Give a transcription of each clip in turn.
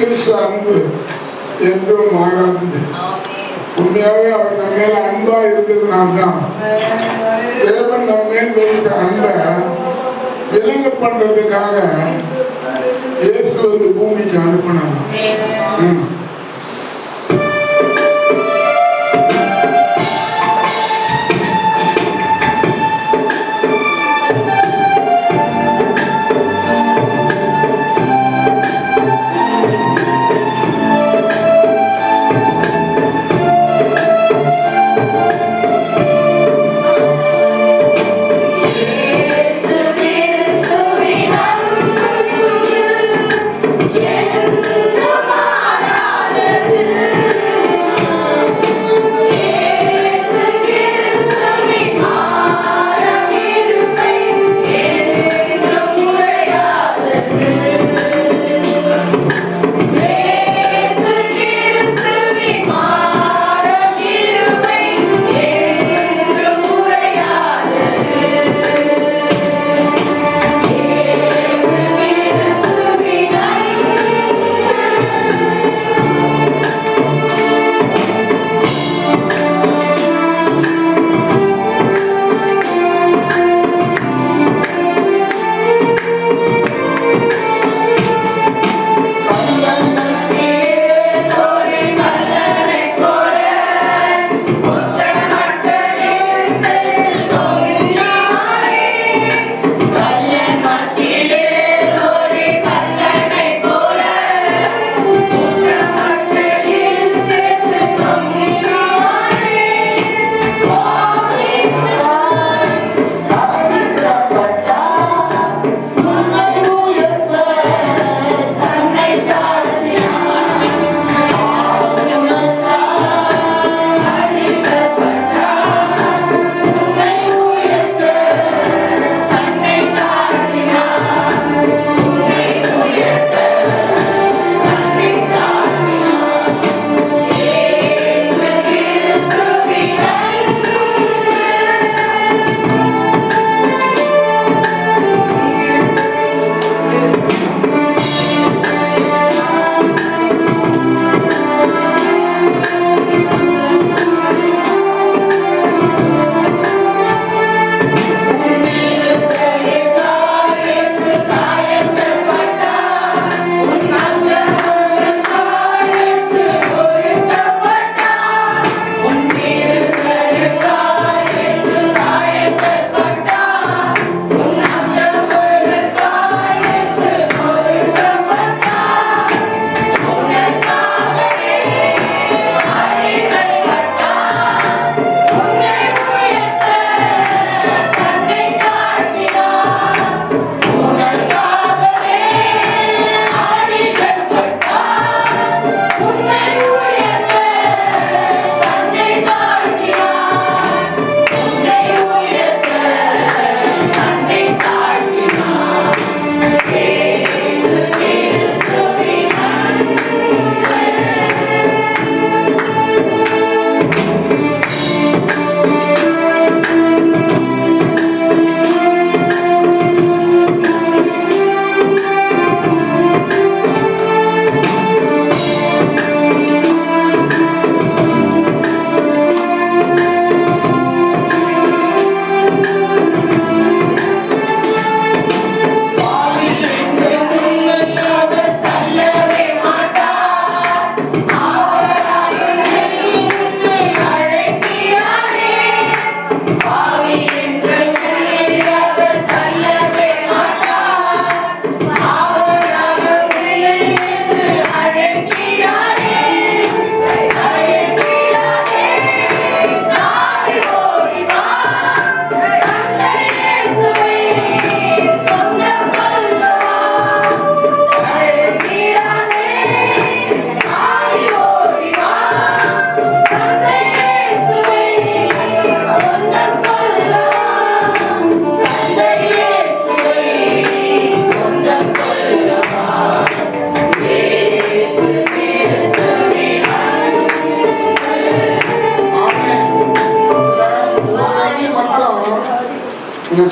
கிறிஸ்து அன்பு என்றும் மாறாதது. உண்மையாவே அவர் நம்ம மேல அன்பா இருந்ததுனால்தான் தேவன் நம்ம மேல் வைத்த அன்பை விளங்க பண்றதுக்காக இயேசு வந்து பூமிக்கு அனுப்பினாங்க.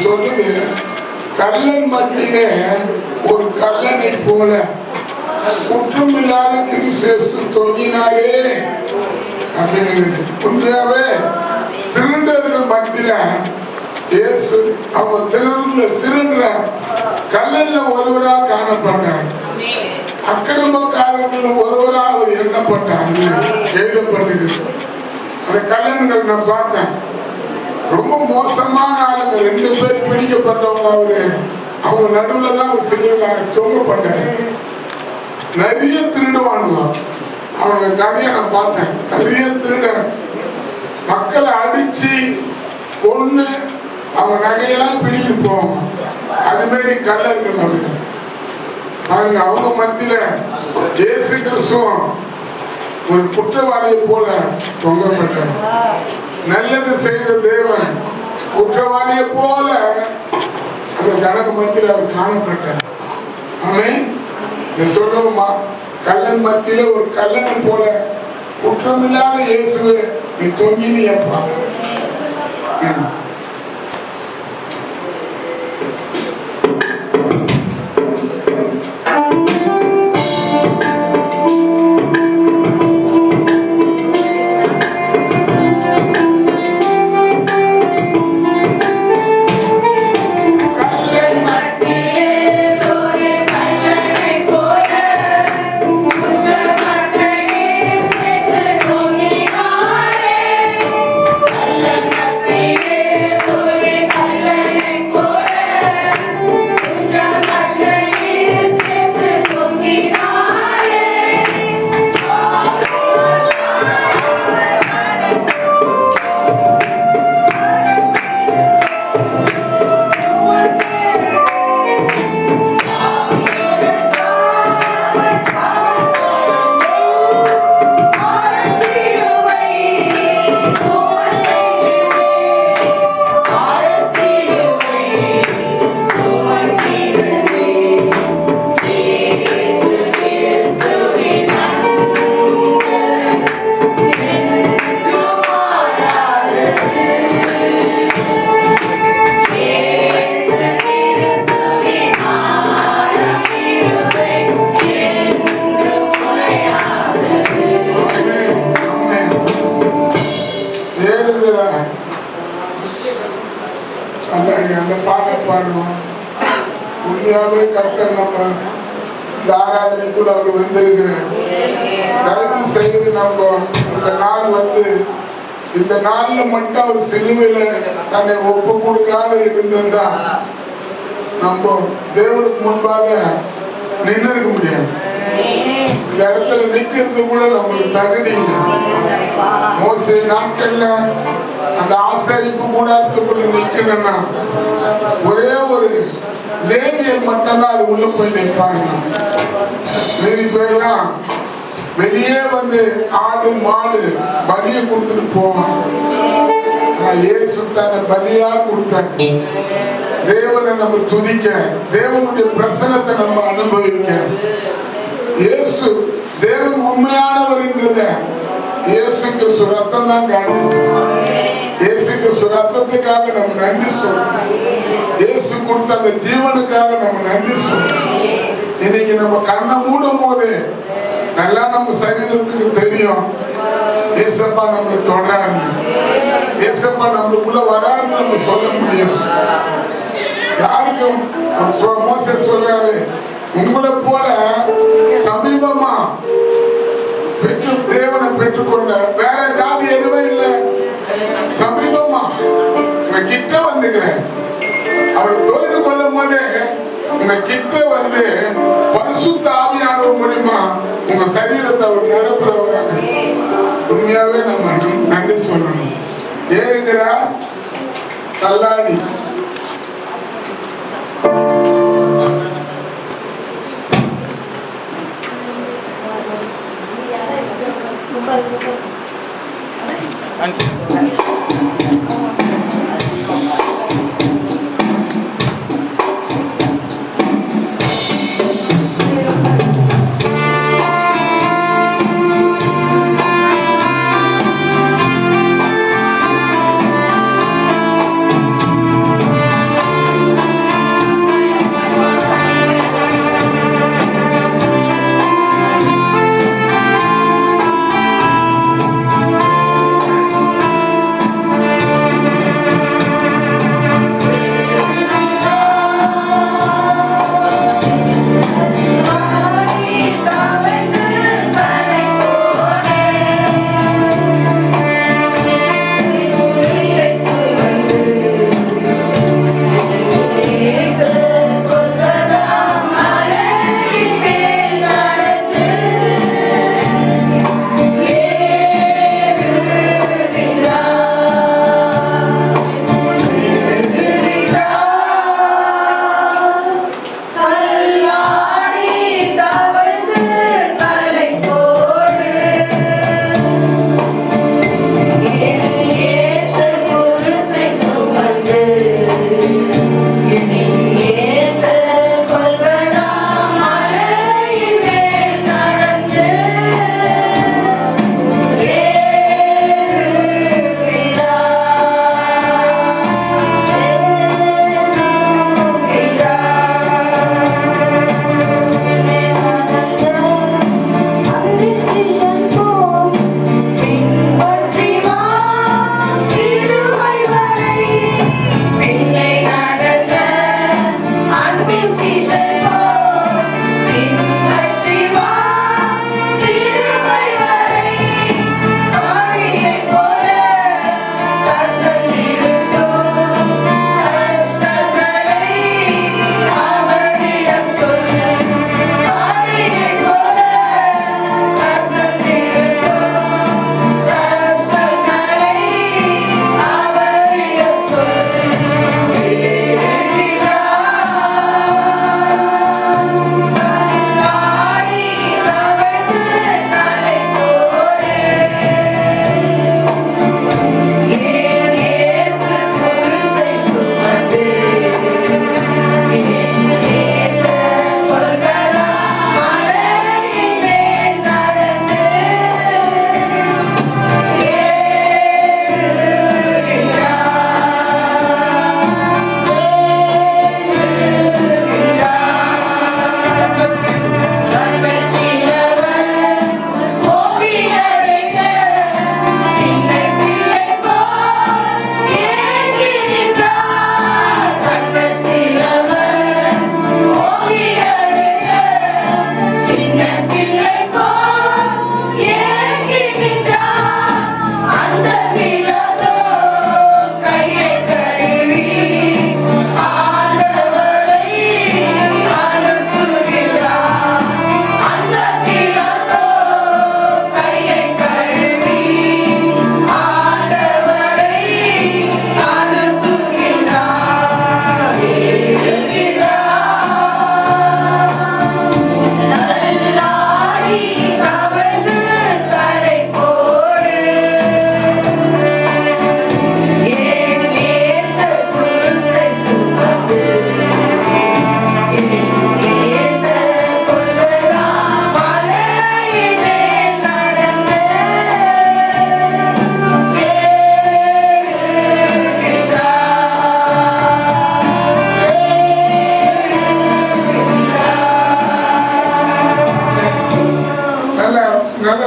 சொல்லுது, கல்லன் மத்தியிலே ஒரு கல்லனை போல குற்றமில்லாத கிறிஸ்து தொங்கினாரே அப்படின்னு. உண்மையாவே திருடர்கள் மத்தியில இயேசு அவங்க திருடுற கல்லன்ல ஒருவரா காணப்பட்டார். அக்கிரமக்காரர்கள் ஒருவரா அவர் எண்ணப்பட்டார் எழுதப்பட்டது. அந்த கல்லன்கள் நான் பார்த்தேன். ரொம்ப மோசமான ஆளுங்க 2 பேர் பிடிக்கப்பட்டவங்க. அவங்க நடுவுல தான் ஒரு சிலுவையில தொங்கப்பட்டார். நிறைய திருடுவானுங்க. அவங்க கதையை நான் பார்த்தேன். நிறைய திருட மக்களை அடிச்சு கொண்டு அவங்க நகையெல்லாம் பிடிக்க போவாங்க. அது மாதிரி கல்லர்கள் அவங்க பாருங்க. அவங்க மத்தியில இயேசு கிறிஸ்துவும் ஒரு குற்றவாளியை போல தொங்கப்பட்டார். நல்லது செய்த தேவன் குற்றவாளியை போல அந்த கணக்கு மத்தியில அவர் காணப்பட்டார். ஆமென். சொல்லுவோமா, கல்லன் மத்தியில ஒரு கல்லனை போல குற்றமில்லாத இயேசுவே நீ தொங்கினியப்பா. அந்த பாசம் பாடுவோம். உண்மையாவே கர்த்தர் நம்ம இந்த ஆராதனைக்குள்ள அவர் வந்திருக்கிறார். தயவு செய்து நம்ம இந்த நாள் இந்த நாள்ல மட்டும் அவர் சிலுவையில தன்னை ஒப்பு கொடுக்காத இருந்திருந்தா நம்ம தேவனுக்கு முன்பாக நின்று இருக்க முடியாது. இந்த இடத்துல நிக்கிறது கூட நம்மளுக்கு தகுதி இல்லை. மோசே நாட்கள்ல அந்த ஆசரிப்பு கூடாரத்துக்குள்ள நிக்கணும்னா ஒரே ஒரு லேவியர் மட்டும்தான் அது உள்ள போய் நிற்பாங்க. மீதி பேர்லாம் வெளியே ஆடு மாடு பலியை கொடுத்துட்டு போவாங்க. இயேசு தன்னை பலியா கொடுத்தார். தேவனை நம்ம துதிக்க, தேவனுடைய பிரசனத்தை நம்ம அனுபவிக்க. இயேசு தேவன் உண்மையானவர் என்றத இயேசு கிறிஸ்து ரத்தம் தான் காட்டுச்சு. இயேசு கிறிஸ்து ரத்தத்துக்காக நம்ம நன்றி சொல்லணும். இயேசு கொடுத்த அந்த ஜீவனுக்காக நம்ம நன்றி சொல்லணும். இன்னைக்கு நம்ம கண்ணை மூடும் போது நல்லா நம்ம சரீரத்துக்கு தெரியும் ஏசப்பா நம்மளை தொடராங்க, ஏசப்பா நம்மளுக்குள்ள வராருன்னு நம்ம சொல்ல முடியும். யாருக்கும் மோசே சொல்றாரு, உங்களை போல சமீபமா தேவனை பெற்றுக்கொண்ட வேற ஜாதி எதுவே இல்லை. சமீபமா உங்க கிட்ட வந்துக்கிறேன். அவர் தொழுது கொள்ளும் போதே உங்க கிட்ட பரிசுத்த ஆவியானவர் மூலியமா உங்க சரீரத்தை அவர் நிரப்புறவராக. உண்மையாவே நம்ம நன்றி சொல்லணும். ஏறுகிறா தள்ளாடி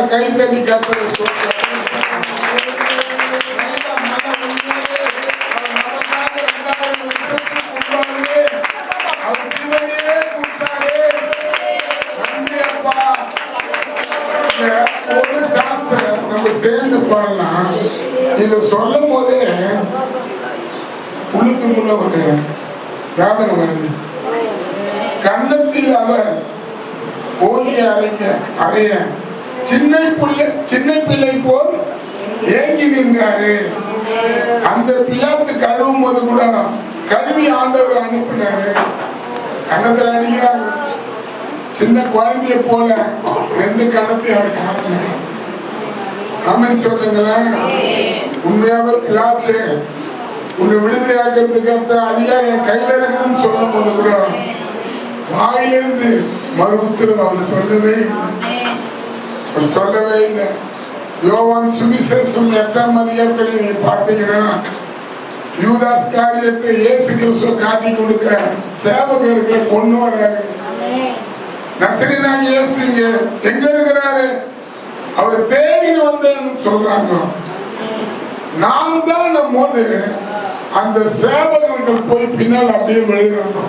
கை தட்டி கர்த்தரை ஒரு சான்ஸ் நம்ம சேர்ந்து பாடலாம். இதை சொல்லும் போதே உள்ளுக்குள்ள ஒரு வேதனை வருது. கன்னத்தில் அவர் ஓங்கி அறைய சின்ன பிள்ளை போல் ஏங்கி நின்றாரு. அந்த பிள்ளாத்து கழுவும் போது கூட கழுவி ஆண்டவர் அனுப்பினாரு. கன்னத்தில் அடிக்கிறாங்க. சின்ன குழந்தைய போல 2 கணத்தை அவர் காணல. ஆமென் சொல்லுங்களேன். உண்மையாவே பிலாத்து உன்னை விடுதலையாக்கிறதுக்கு அதிகாரம் கையில இருக்குதுன்னு சொல்லும் போது கூட வாயிலிருந்து மறு உத்தரவு அவர் சொல்லவே இல்லை. யோவான் சுவிசேஷம் 8ஆம் அதிகாரத்தில் நீங்க பார்த்தீங்கன்னா யூதாஸ் காரியத்தை இயேசு கிறிஸ்து காட்டி கொடுக்க சேவகர்களை கொண்டு வராரு. நசரேயனாகிய இயேசு எங்க இருக்கிறாரு? அவரை தேடின்னு வந்தேன்னு சொல்றாங்க. நான் தான் போது அந்த சேவகர்கள் போய் பின்னால் அப்படியே விழுகிறாங்க.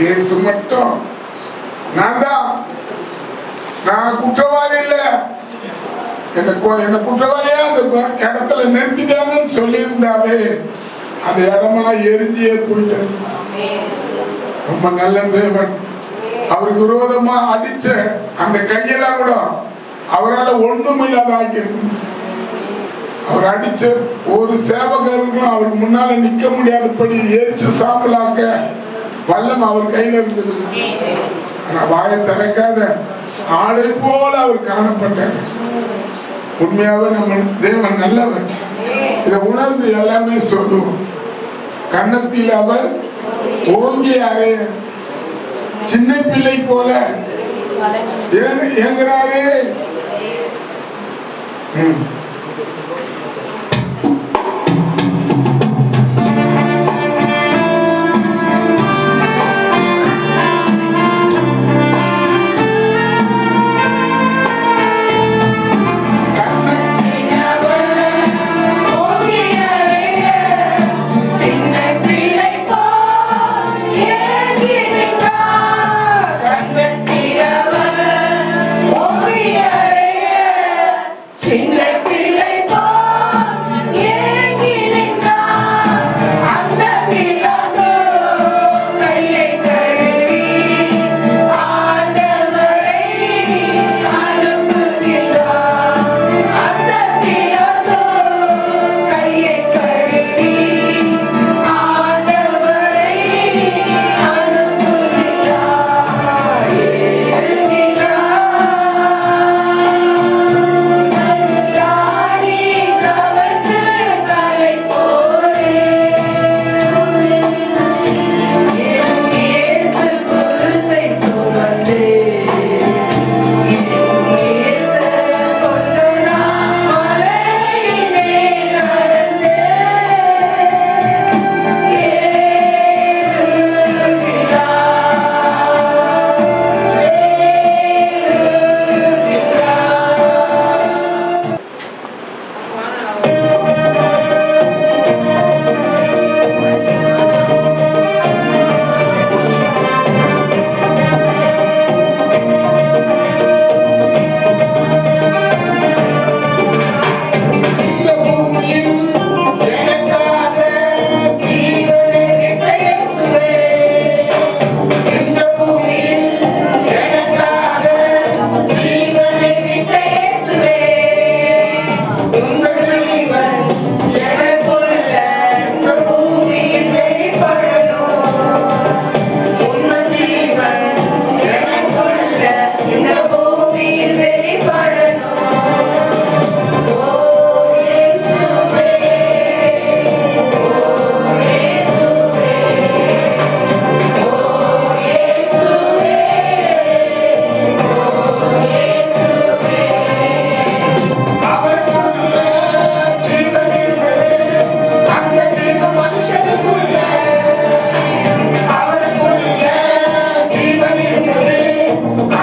இயேசு மட்டும் நான் குற்றவாளி இல்ல, என்ன குற்றவாளியா அந்த இடத்துல நிறுத்திட்டாங்கன்னு சொல்லி இருந்தாவே அந்த இடமெல்லாம் எரிஞ்சியே போயிட்டு. ரொம்ப நல்ல தேவன். அவருக்கு விரோதமா அடிச்ச அந்த கையெல்லாம் கூட அவரால் ஒண்ணும் இல்லாத ஆக்கியிருக்கு. அவர் அடிச்ச ஒரு சேவகர்களும் அவருக்கு முன்னால நிக்க முடியாதபடி எரிச்சு சாம்பலாக்க வல்லம் அவர் கையில இருந்தது. ஆனா வாயை திறக்காத ஆடை போல அவர் காணப்பட்டார். உண்மையாவே நம்ம தேவன் நல்லவர். இதை உணர்ந்து எல்லாமே சொல்லுவோம். கன்னத்தில் அவர் ஓங்கி அறைய சின்ன பிள்ளை போல ஏங்குறாரு.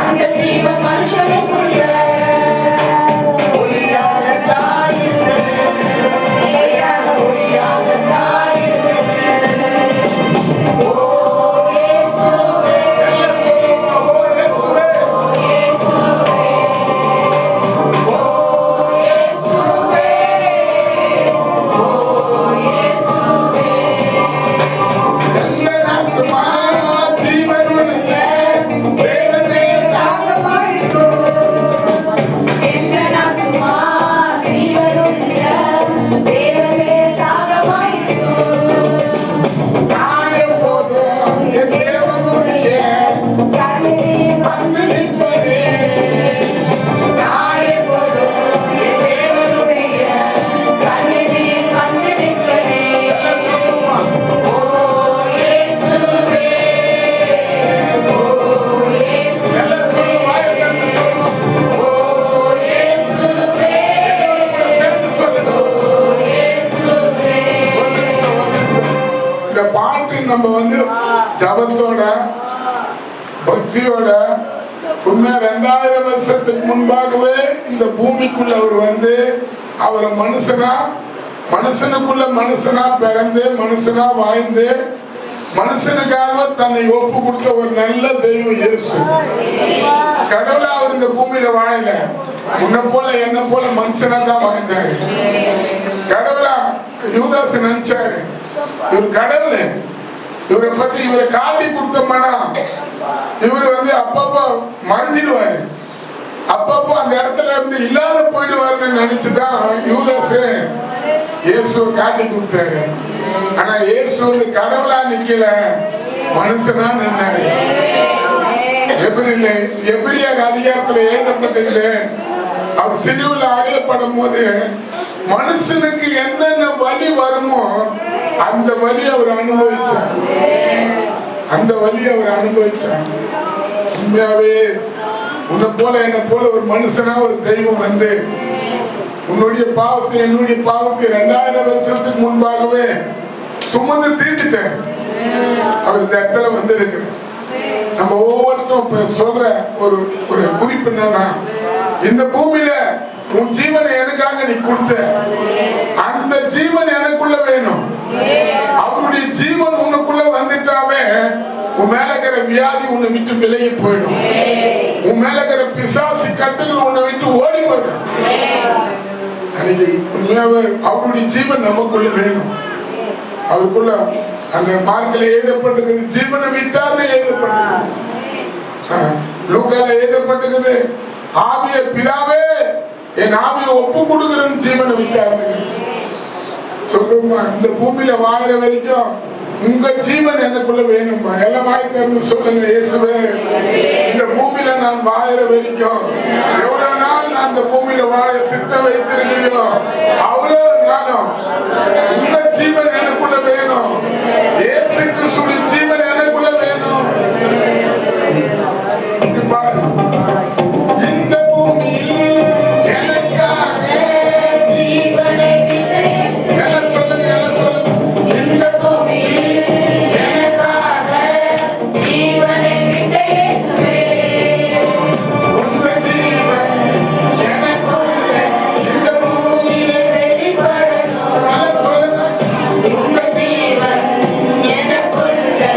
அந்த ஜீவ மனுஷனுக்குள்ள பக்தியோட உண்மையா 2000 வருஷத்துக்கு முன்பாகவே இந்த பூமிக்குள்ள அவர் வந்து அவர் மனுஷனுக்குள்ள மனுஷனா பிறந்து மனுஷனா வாழ்ந்து மனுஷனுக்காக தன்னை ஒப்பு கொடுத்த ஒரு நல்ல தெய்வம் இயேசு. கடவுளா அவர் இந்த பூமியில வாழல, உன்னை போல என்ன போல மனுஷனா தான் வாழ்ந்தாரு. கடவுளா யூதாஸ் நினைச்சாரு இவர் கடவுள், இவரை பத்தி இவரை காட்டி கொடுத்தோம்னா இவரு வந்து அப்பப்போ மறந்துடுவாரு, அப்பப்போ அந்த இடத்துல இருந்து இல்லாத போயிடுவாருன்னு நினைச்சுதான் யூதாஸ் இயேசுவை காட்டி கொடுத்தாரு. ஆனா இயேசு வந்து கடவுளா நிக்கல, மனுஷனா நின்னாரு. எபிரியர் அதிகாரத்துல எழுதப்பட்டதுல அவர் சிலுவையில் அறையப்படும் போது மனுஷனுக்கு என்னென்ன வலி வருமோ அந்த வலி அவர் அனுபவிச்சார், அந்த வலி அவர் அனுபவிச்சார். உண்மையாவே உன்னை போல என்ன போல ஒரு மனுஷனா ஒரு தெய்வம் வந்து உன்னுடைய பாவத்தை என்னுடைய பாவத்தை 2000 வருஷத்துக்கு முன்பாகவே சுமந்து தீர்த்துட்டேன். அவர் இந்த இடத்துல வந்து இருக்கு. நம்ம ஒவ்வொருத்தரும் சொல்ற ஒரு ஒரு குறிப்பு என்னன்னா, இந்த பூமியில உன் ஜீவனை எனக்காக நீ கொடுத்த, அந்த ஜீவன் எனக்குள்ள வேணும். அவருடைய ஜீவன் உனக்குள்ள வந்துட்டாவே உன் மேல இருக்கிற வியாதி உன்னை விட்டு விலகி போயிடும், உன் மேல இருக்கிற பிசாசு கட்டுகள் உன்னை விட்டு ஓடி போயிடும். அவருடைய ஜீவன் நமக்குள்ள வேணும். அவருக்குள்ள அந்த மார்க்கில் எழுதப்பட்டிருக்குது, ஜீவனை விட்டார்னு எழுதப்பட்டிருக்குது. லூக்கால எழுதப்பட்டிருக்குது, ஆவிய பிதாவே என் ஆவியை ஒப்பு கொடுக்குறேன்னு ஜீவனை விட்டார்னு சொல்லுமா. இந்த பூமியில வாழற வரைக்கும் உங்க ஜீவன் எனக்குள்ள வேணுமா? எல்லாம் வாய் திறந்து சொல்லுங்க, இயேசுவே இந்த பூமியில நான் வாழற வரைக்கும் எவ்வளவு நாள் நான் இந்த பூமியில வாழ சித்தம் வைத்திருக்கையோ அவ்வளவு நாளும் உங்க ஜீவன் எனக்குள்ள வேணும், இயேசு கிறிஸ்துவின் ஜீவன் எனக்குள்ள வேணும். இந்த பூமியில் எனக்காக ஜீவனை சொல்லுங்க, இந்த பூமியில் எனக்குள்ள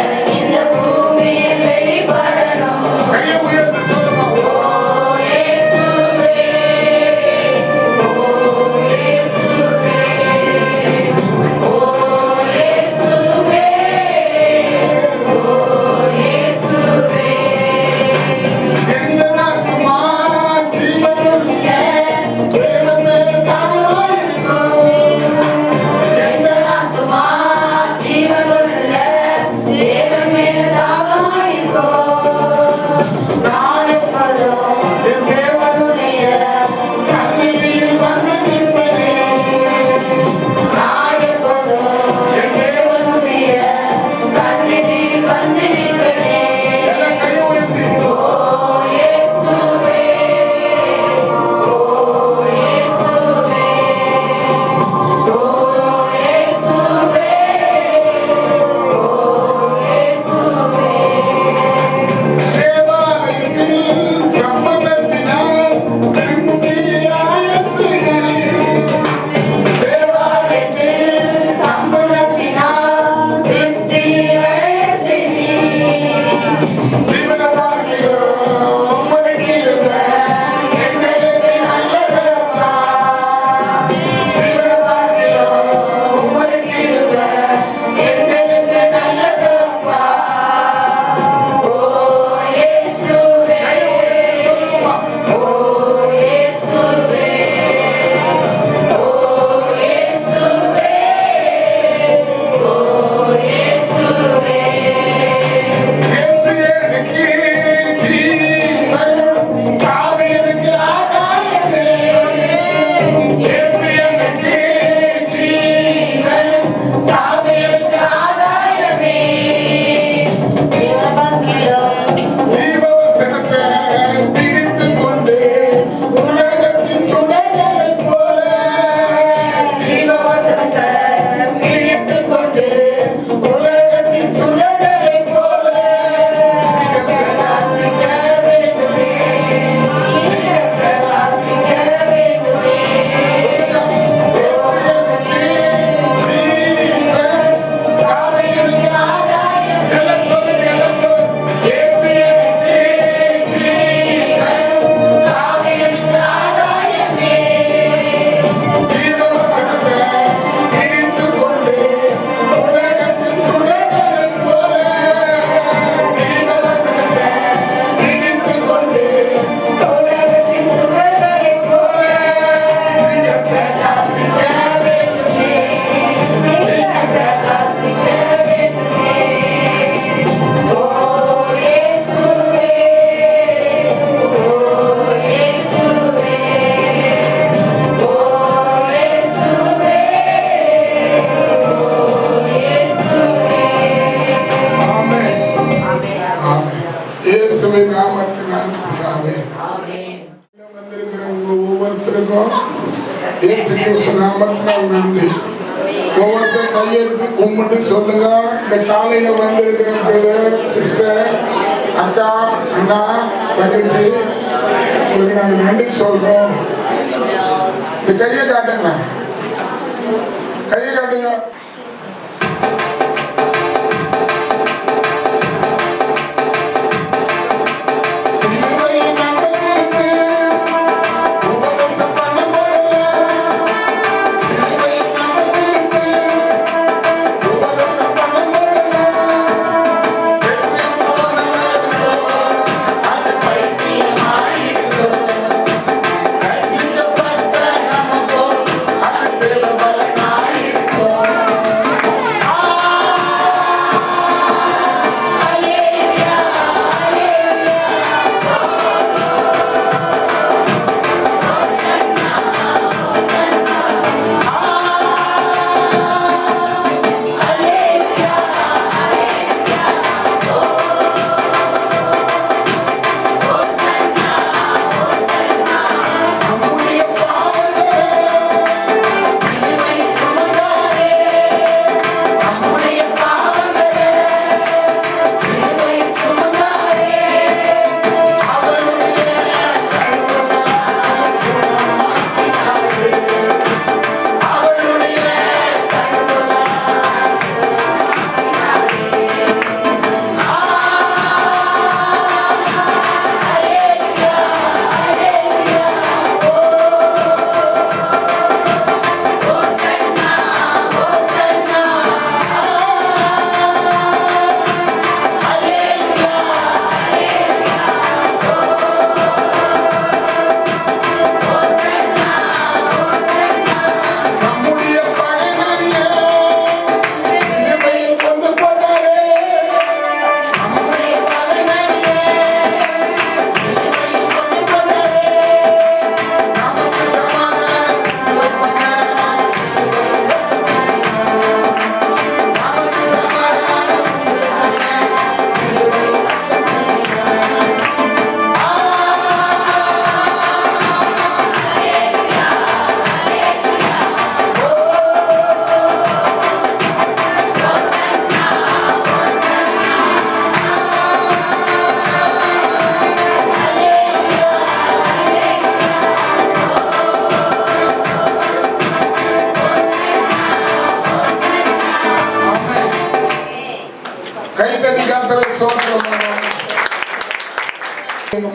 வந்திருக்கோம். இயேசு கிறிஸ்து நாமத்தினால் நன்றி. ஒவ்வொருத்தரும் கையெடுத்து கும்பிட்டு சொல்லுங்க. இந்த காலையில வந்திருக்கிற பிரதர், சிஸ்டர், அக்கா, அண்ணா, தங்கச்சி, உங்களுக்கு நாங்கள் நன்றி சொல்றோம். இந்த கையை காட்டுங்க, கையை காட்டுங்க.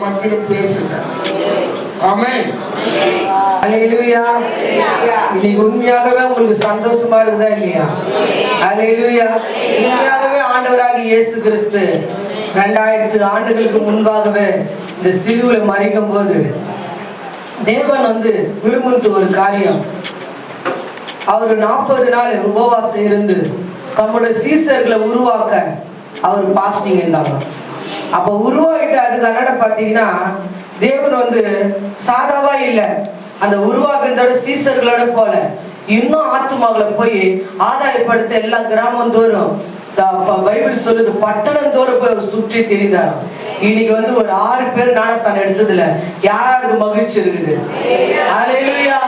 மத்தியில் பேசுங்க. ஆமென். ஹல்லேலூயா. இன்னைக்கு உண்மையாகவே உங்களுக்கு சந்தோஷமா இருக்குதா இல்லையா? ஹல்லேலூயா. உண்மையாகவே ஆண்டவராகிய இயேசு கிறிஸ்து 2000 ஆண்டுகளுக்கு முன்பாகவே இந்த சிலுவையில மரிக்கும் போது தேவன் விரும்பும் ஒரு காரியம், அவர் 40 நாள் உபவாசம் இருந்து தம்முடைய சீசர்களை உருவாக்க அவர் பாஸ்டிங் இருந்தாங்க. அப்ப உருவாகிட்ட அதுக்கு அண்ணாட பாத்தீங்கன்னா தேவன் சாதாவா இல்லை, அந்த உருவாக்குறதோட சீசர்களோட போல இன்னும் ஆத்துமாவில போய் ஆதாயப்படுத்த எல்லா கிராமம் தோறும் பைபிள் சொல்லுது பட்டணம் தோறும் போய் அவர் சுற்றி திரிந்தார். இன்னைக்கு ஒரு 6 பேர் ஞானஸ்தானம் எடுத்ததுல யாருக்கு மகிழ்ச்சி இருக்குது? ஹல்லேலூயா.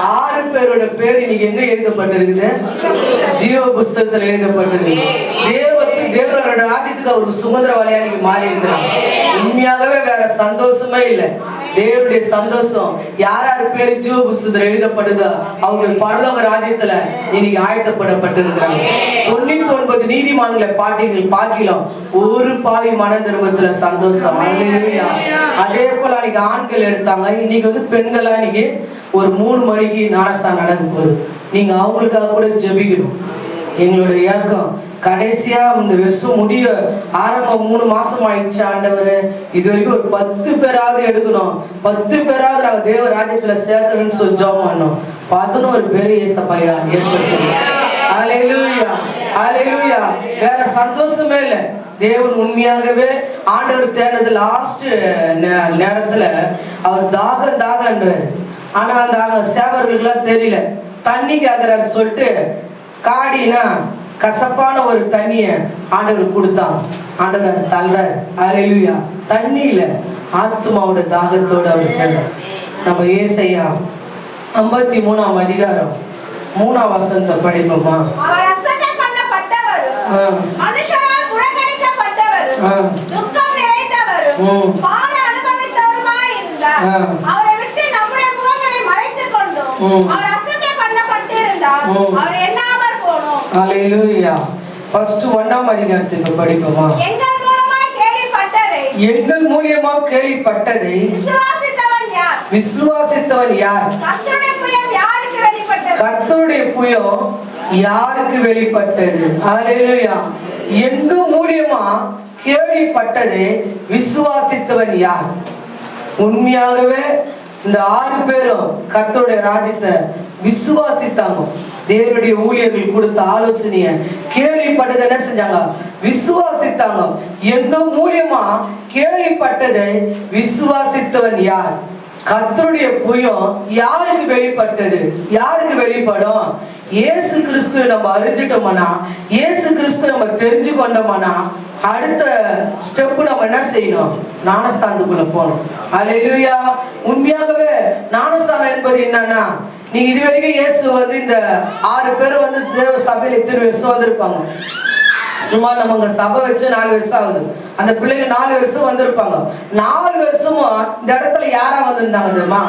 6 பேரோட பேர் இன்னைக்கு எங்க எழுதப்பட்டிருக்குது? ஜீவ புஸ்தகத்துல எழுதப்பட்டிருக்கு. தேவனோட ராஜ்யத்துக்கு அவருக்கு சுதந்திரவாளியா இன்னைக்கு மாறி இருக்கிறாங்க. உண்மையாகவே வேற சந்தோஷமே இல்லை. தேவனுடைய சந்தோஷம் யார் பேரு ஜீவ புஸ்தகத்துல எழுதப்படுதோ அவங்க பரலோக ராஜ்யத்துல இன்னைக்கு ஆயத்தப்படப்பட்டிருக்கிறாங்க. 99 நீதிமான்களை பாக்கிலும் ஒரு பாவி மன திரும்பத்துல சந்தோஷம். அதே போல அன்னைக்கு ஆண்கள் எடுத்தாங்க. இன்னைக்கு பெண்களா இன்னைக்கு ஒரு 3 மணிக்கு ஞானஸ்தானம் நடக்கும் போது நீங்க அவங்களுக்காக கூட ஜெபிக்கணும். எங்களோட இயக்கம் கடைசியா இந்த வருஷம் முடிய ஆரம்பம் 3 மாசம் ஆயிடுச்சு. ஆண்டவர் இது வரைக்கும் ஒரு 10 பேராவது எடுக்கணும், 10 பேராவது நாங்க தேவ ராஜ்யத்துல சேர்க்கணும்னு சொல்லி ஜெபம் பண்ணோம். 11 பேர் ஏசப்பையா ஏற்படுத்தணும். ஹல்லேலூயா, ஹல்லேலூயா. வேற சந்தோஷமே இல்லை. தேவன் உண்மையாகவே ஆண்டவர் தேர்ந்தது லாஸ்ட் நேரத்துல அவர் தாகன்றார். ஆனா அந்த சேவர்களுக்கு தெரியல, தண்ணி கேக்குறான்னு சொல்லிட்டு காடினா கசப்பான ஒரு தண்ணிய ஆண்டவர் கொடுத்தான். ஆண்டவர் அதை தள்ளுறாரு. ஹல்லேலூயா. தண்ணி இல்ல, ஆத்மாவோட தாகத்தோட அவர் தேடுறார். நம்ம ஏசாயா 53ஆம் அதிகாரம் 3ஆம் வசனத்தை படிப்போமா? அவர் அசட்டை பண்ணப்பட்டவர், மனுஷரால் புறக்கணிக்கப்பட்டவர், துக்கம் நிறைந்தவர், பாட அனுபவித்தவருமாய் இருந்தார். அவரை விட்டு நம்முடைய முகங்களை மறைத்துக் கொண்டோம். அவர் அசட்டை பண்ணப்பட்டிருந்தார், அவர் எண்ணாமல் போனோம். ஹல்லேலூயா. ஃபர்ஸ்ட் 1ஆம் அதிகாரத்துக்கு படிப்போமா? எங்கள் மூலமாய் கேள்விப்பட்டதை, எங்கள் மூலியமா கேள்விப்பட்டதை விசுவாசித்தவன் யார்? கர்த்தருடைய புயம் யாருக்கு வெளிப்பட்டது? கர்த்தருடைய புயம் யாருக்கு வெளிப்பட்டது? ஹல்லேலூயா. எங்க மூலியமா கேள்விப்பட்டதை விசுவாசித்தவன் யார்? உண்மையாகவே இந்த 6 பேரும் கர்த்தருடைய ராஜ்யத்தை விசுவாசித்தாங்க. தேவனுடைய ஊழியர்கள் கொடுத்த ஆலோசனைய கேள்விப்பட்டதை என்ன செஞ்சாங்க? விசுவாசித்தாங்க. எங்க மூலியமா கேள்விப்பட்டதை விசுவாசித்தவன் யார்? கர்த்தருடைய புயம் யாருக்கு வெளிப்பட்டது? யாருக்கு வெளிப்படும்? இயேசு கிறிஸ்து நம்ம அறிஞ்சிட்டோம்னா, இயேசு கிறிஸ்து நம்ம தெரிஞ்சு கொண்டோம்னா, அடுத்த ஸ்டெப் நம்ம என்ன செய்யணும்? ஞானஸ்தானத்துக்குள்ள போகணும். ஹல்லேலூயா. உண்மையாகவே ஞானஸ்தானம் என்பது என்னன்னா, நீங்க இதுவரைக்கும் இயேசு வந்து இந்த 6 பேரும் வந்து தேவ சபையில எத்தனை வருஷம் வந்திருப்பாங்க? சுமார் நம்ம சபை வச்சு 4 வருஷம் ஆகுது. அந்த பிள்ளைங்க 4 வருஷம் வந்திருப்பாங்க. 4 வருஷமும் இந்த இடத்துல யாரா வந்திருந்தாங்க தெரியுமா?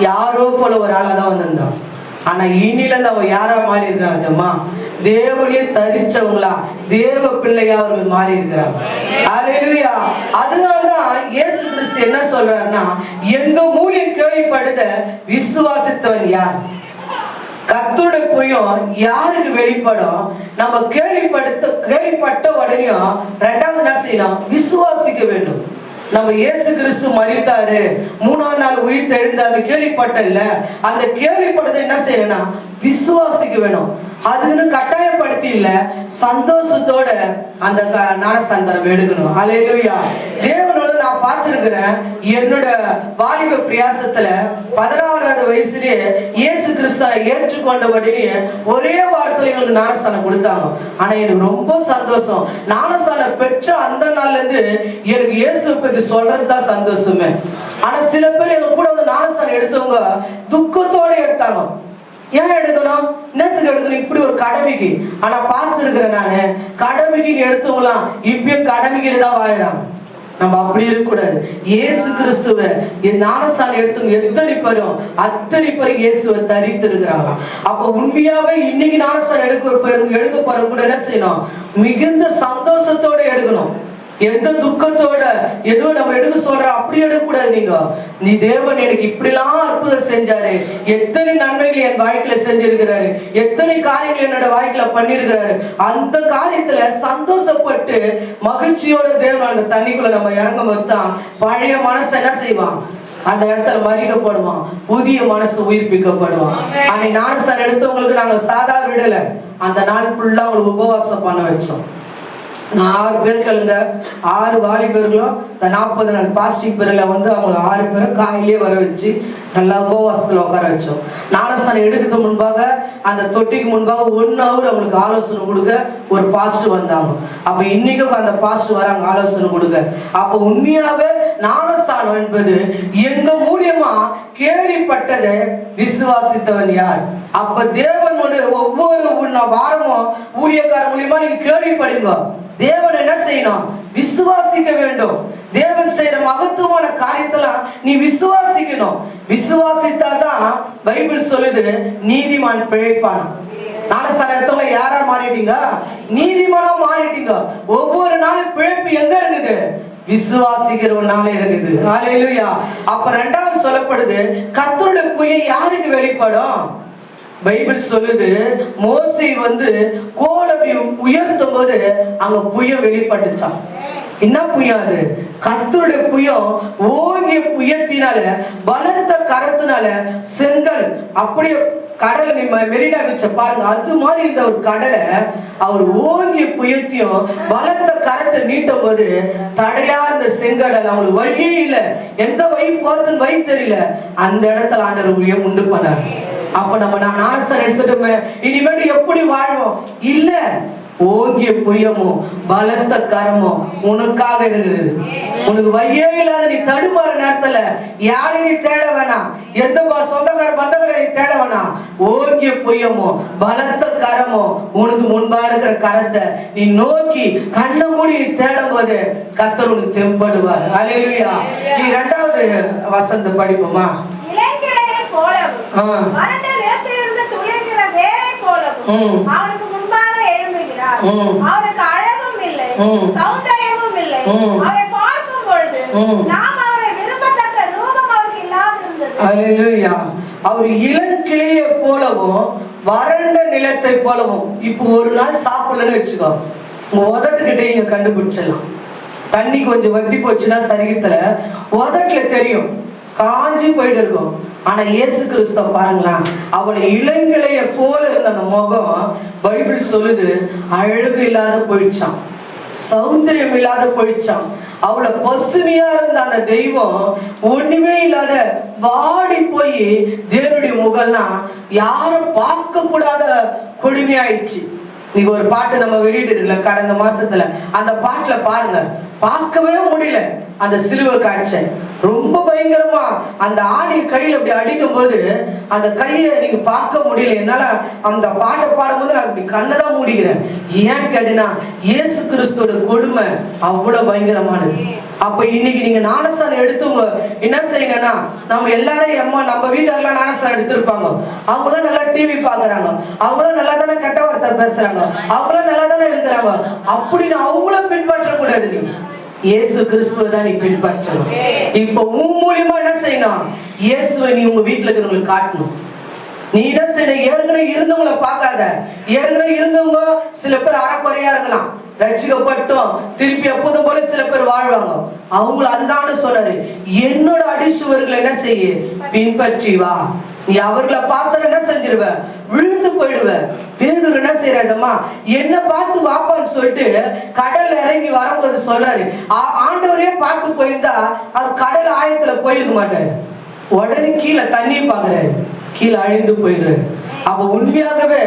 யாரோ போல ஒரு ஆளா தான் வந்திருந்தாங்க. ஆனா இனில இருந்து அவங்க யாரா மாறி இருக்கிறாங்க தெரியுமா? தேவனையே தரிச்சவங்களா, தேவ பிள்ளையா அவர்கள் மாறி இருக்கிறாங்க. ஹல்லேலூயா. அதனாலதான் இயேசு கிறிஸ்து என்ன சொல்றாருன்னா, எங்க மூலியம் கேள்விப்படுத்த விசுவாசித்தவன் யார்? கர்த்தருடைய புயம் யாருக்கு வெளிப்படும்? நம்ம கேள்விப்பட்ட உடனேயும் 2வது என்ன செய்யணும்? விசுவாசிக்க வேண்டும். நம்ம இயேசு கிறிஸ்து மரித்தாரு, 3ஆம் நாள் உயிர் தெழுந்தாரு கேள்விப்பட்டல, அந்த கேள்விப்பட்டதை என்ன செய்யணும்னா விசுவாசிக்க வேணும். அதுன்னு கட்டாயப்படுத்தி இல்ல, சந்தோஷத்தோட அந்த ஞானஸ்தானம் எடுக்கணும். ஹல்லேலூயா. தேவனோட நான் பார்த்திருக்கிறேன். என்னோட வாலிப பிரயாசத்துல 16வது வயசுலயே இயேசு கிறிஸ்துவை ஏற்றுக்கொண்டபடியே ஒரே வாரத்துல எங்களுக்கு ஞானஸ்தானம் கொடுத்தாங்க. ஆனா எனக்கு ரொம்ப சந்தோஷம். ஞானஸ்தானம் பெற்ற அந்த நாள்ல இருந்து எனக்கு இயேசு பத்தி சொல்றதுதான் சந்தோஷமே. ஆனா சில பேர் எங்க கூட வந்து ஞானஸ்தானம் எடுத்தவங்க துக்கத்தோட எடுத்தாங்க. ஏன் எடுக்கணும்? என்னத்துக்கு எடுக்கணும்? இப்படி ஒரு கடமைக்கு. ஆனா பார்த்து இருக்கிறேன் நானு, கடமைக்கு எடுத்தவங்களாம் இப்பயும் கடமைக்கு தான் வாழறாங்க. நம்ம அப்படி இருக்கக்கூடாது. இயேசு கிறிஸ்துவ ஞானஸ்தானம் எடுத்தவங்க எத்தனை பேரும் அத்தனை பேரும் இயேசுவை தரித்து இருக்கிறாங்க. அப்ப உண்மையாவே இன்னைக்கு ஞானஸ்தானம் எடுக்க போறவங்க கூட என்ன செய்யணும்? மிகுந்த சந்தோஷத்தோட எடுக்கணும். எந்த துக்கத்தோட எதுவும் நம்ம எடுக்க சொல்றோம் அப்படி எடுக்கக்கூடாது. நீ தேவன் எனக்கு இப்படிலாம் அற்புதம் செஞ்சாரு, எத்தனை நன்மைகள் என் வாழ்க்கையில செஞ்சிருக்கிறாரு, எத்தனை காரியங்கள் என்னோட வாழ்க்கையில பண்ணிருக்கிறாரு, அந்த காரியத்துல சந்தோஷப்பட்டு மகிழ்ச்சியோட தேவன் அந்த தண்ணிக்குள்ள நம்ம இறங்கும் போது தான் பழைய மனசு என்ன செய்வான்? அந்த இடத்துல மறிக்கப்படுவான், புதிய மனசு உயிர்ப்பிக்கப்படுவான். அன்னைக்கு ஞானஸ்தானம் எடுத்தவங்களுக்கு நாங்க சாதா விடல, அந்த நாள் ஃபுல்லா அவங்களுக்கு உபவாசம் பண்ண வச்சோம். 6 பேர்களுங்க, 6 வாலிபர்களும் இந்த 40 நாள் பாஸ்டிங் பேர்ல வந்து அவங்க 6 பேரும் காயிலே வர வச்சு நல்லா உபவாசத்துல உட்கார வச்சோம். ஞானஸ்தானம் எடுக்கிறதுக்கு முன்பாக அந்த தொட்டிக்கு முன்பாக 1 hour அவங்களுக்கு ஆலோசனை கொடுக்க ஒரு பாஸ்டர் வந்தாங்க. அப்ப இன்னைக்கும் அந்த பாஸ்டர் வராங்க ஆலோசனை கொடுக்க. அப்ப உண்மையாவே ஞானஸ்தானம் என்பது எங்க மூலியமா கேள்விப்பட்டதை விசுவாசித்தவன் யார்? அப்ப தேவனோட ஒவ்வொரு வாரமும் ஊழியக்கார மூலியமா நீங்க கேள்விப்படுங்க. தேவன் என்ன செய்யணும்? விசுவாசிக்க வேண்டும். தேவன் செய்யற மகத்துவமான காரியத்தெல்லாம் நீ விசுவாசிக்கணும். விசுவாசித்தாதான் பைபிள் சொல்லுது நீதிமான் பிழைப்பான். ஞானஸ்தானம் எடுத்தவங்க யாரா மாறிட்டீங்க? நீதிமானா மாறிட்டீங்க. ஒவ்வொரு நாளும் பிழைப்பு எங்க இருக்குது? விசுவாசிக்கிறவனால இருக்குது. ஹல்லேலூயா. அப்ப 2வது சொல்லப்படுது, கர்த்தருடைய புயம் யாருக்கு வெளிப்படும்? பைபிள் சொல்லுது, மோசே வந்து கோல் அப்படி உயர்த்தும் போது அங்க புயம் வெளிப்பட்டுச்சான். என்ன புயம் அது? கர்த்தருடைய புயம் ஓங்கிய புயத்தினால, பலத்த கரத்தினால செங்கல் அப்படியே கடலை மெரினா வச்ச பாருங்க, அது மாதிரி இந்த ஒரு கடலை அவர் ஓங்கிய புயத்தையும் பலத்த கரத்தை நீட்டும் போது தடையா இந்த செங்கடல் அவங்களுக்கு வழியே இல்லை, எந்த வழி போறதுன்னு வழி தெரியல. அந்த இடத்துல ஆண்டவர் உயரம் உண்டு பண்ணார். அப்ப நம்ம ஞானஸ்தானம் எடுத்துட்டோமே, இனிமேல் எப்படி வாழ்வோம்? இல்ல, ஓங்கிய புயமும் பலத்த கரமும் உனக்காக இருக்குது. உனக்கு வையே இல்லாத நீ தடுமாற நேரத்துல யாரையும் நீ தேட வேணாம், எந்த சொந்தக்கார பந்தக்கார நீ தேட வேணாம். ஓங்கிய புயமும் பலத்த கரமும் உனக்கு முன்பா இருக்கிற கரத்தை நீ நோக்கி கண்ணை மூடி நீ தேடும் போது கர்த்தர் உனக்கு தெம்படுவார். அல்லேலூயா. நீ 2வது வசனத்தை படிப்போமா? இளங்கிளையை போலவும் வறண்ட நிலத்திலிருந்து துளிர்க்கிற வேரை போலவும் அவனுக்கு முன்பாக எழும்புகிறார். அவனுக்கு அழகும் இல்லை, சௌந்தரியமும் இல்லை. அவரை பார்க்கும் பொழுது நாம் அவரை விரும்பத்தக்க ரூபம் அவருக்கு இல்லாதிருந்தது. அல்லேலூயா. அவர் இளங்கிளையை போலவும் வறண்ட நிலத்தை போலவும். இப்போ ஒரு நாள் சாப்பிடலன்னு வச்சுக்கோ, உங்க உதட்டுக்கிட்டே நீங்க கண்டுபிடிச்சிடலாம். தண்ணி கொஞ்சம் வத்தி போச்சுன்னா சரீரத்துல உதட்டுல தெரியும், காஞ்சி போயிட்டு இருக்கும். ஆனா இயேசு கிறிஸ்துவ பாருங்களா, அவளை இளங்கிளைய போல இருந்த அந்த முகம் பைபிள் சொல்லுது அழகு இல்லாத போயிடுச்சான், சௌந்தரியம் இல்லாத போயிடுச்சான். அவளை பசுமையா இருந்த அந்த தெய்வம் ஒண்ணுமே இல்லாத வாடி போய் தேவனுடைய முகம்லாம் யாரும் பார்க்க கூடாத கொடுமையாயிடுச்சு. நீங்க ஒரு பாட்டு நம்ம வெளியிட்டு கடந்த மாசத்துல, அந்த பாட்டுல பாருங்க, பார்க்கவே முடியல அந்த சிலுவை காட்சி. ரொம்ப பயங்கரமா அந்த ஆணி கையில அப்படி அடிக்கும் போது அந்த கையை நீங்க பார்க்க முடியல. என்னால அந்த பாட்டை பாடும்போது நான் அப்படி கண்ணதான் மூடிக்கிறேன். ஏன்னு கேட்டீங்கன்னா இயேசு கிறிஸ்துவோட கொடுமை அவ்வளவு பயங்கரமானது. அப்ப இன்னைக்கு நீங்க ஞானஸ்தானம் எடுத்தவங்க என்ன செய்யுங்கன்னா, நம்ம எல்லாரும் நம்ம வீட்டெல்லாம் ஞானஸ்தானம் எடுத்திருப்பாங்க, அவங்களும் நல்லா டிவி பாக்குறாங்க, அவங்களும் நல்லா தானே கெட்ட வார்த்தை பேசுறாங்க, அவங்களும் நல்லா தானே இருக்கிறாங்க. அப்படின்னு அவங்கள பின்பற்ற கூடாது. நீ இயேசு கிறிஸ்துவை தான் நீ பின்பற்றணும். இப்ப உன் மூலியமா என்ன செய்யணும், இயேசுவை நீ உங்க வீட்டுல இருக்கிறவங்களுக்கு காட்டணும். நீ என்ன செய்யணும், ஏற்கனவே இருந்தவங்களை பார்க்காத. ஏற்கனவே இருந்தவங்க சில பேர் அறக்குறையா இருக்கலாம், ரட்சிக்கப்பட்டோம் திருப்பி எப்போதும் போல சில பேர் வாழ்வாங்க. அவங்களும் அதுதான் சொன்னாரு, என்னோட அடிச்சுவர்களை என்ன செய்ய பின்பற்றி வா. நீ அவர்களை பார்த்தோன்னு என்ன செஞ்சிருவ, விழுந்து போயிடுவ. பேதுரு என்ன செய்யறதுமா, என்ன பார்த்து வாப்பான்னு சொல்லிட்டு கடல்ல இறங்கி வரும்போது சொல்றாரு, ஆண்டவரே பார்த்து போயிருந்தா அவர் கடல் ஆயத்துல போயிருக்க மாட்டாரு. உடனே கீழே தண்ணி பாக்குறாரு, கீழே அழிந்து போயிடுறாரு. அப்ப உண்மையாகவே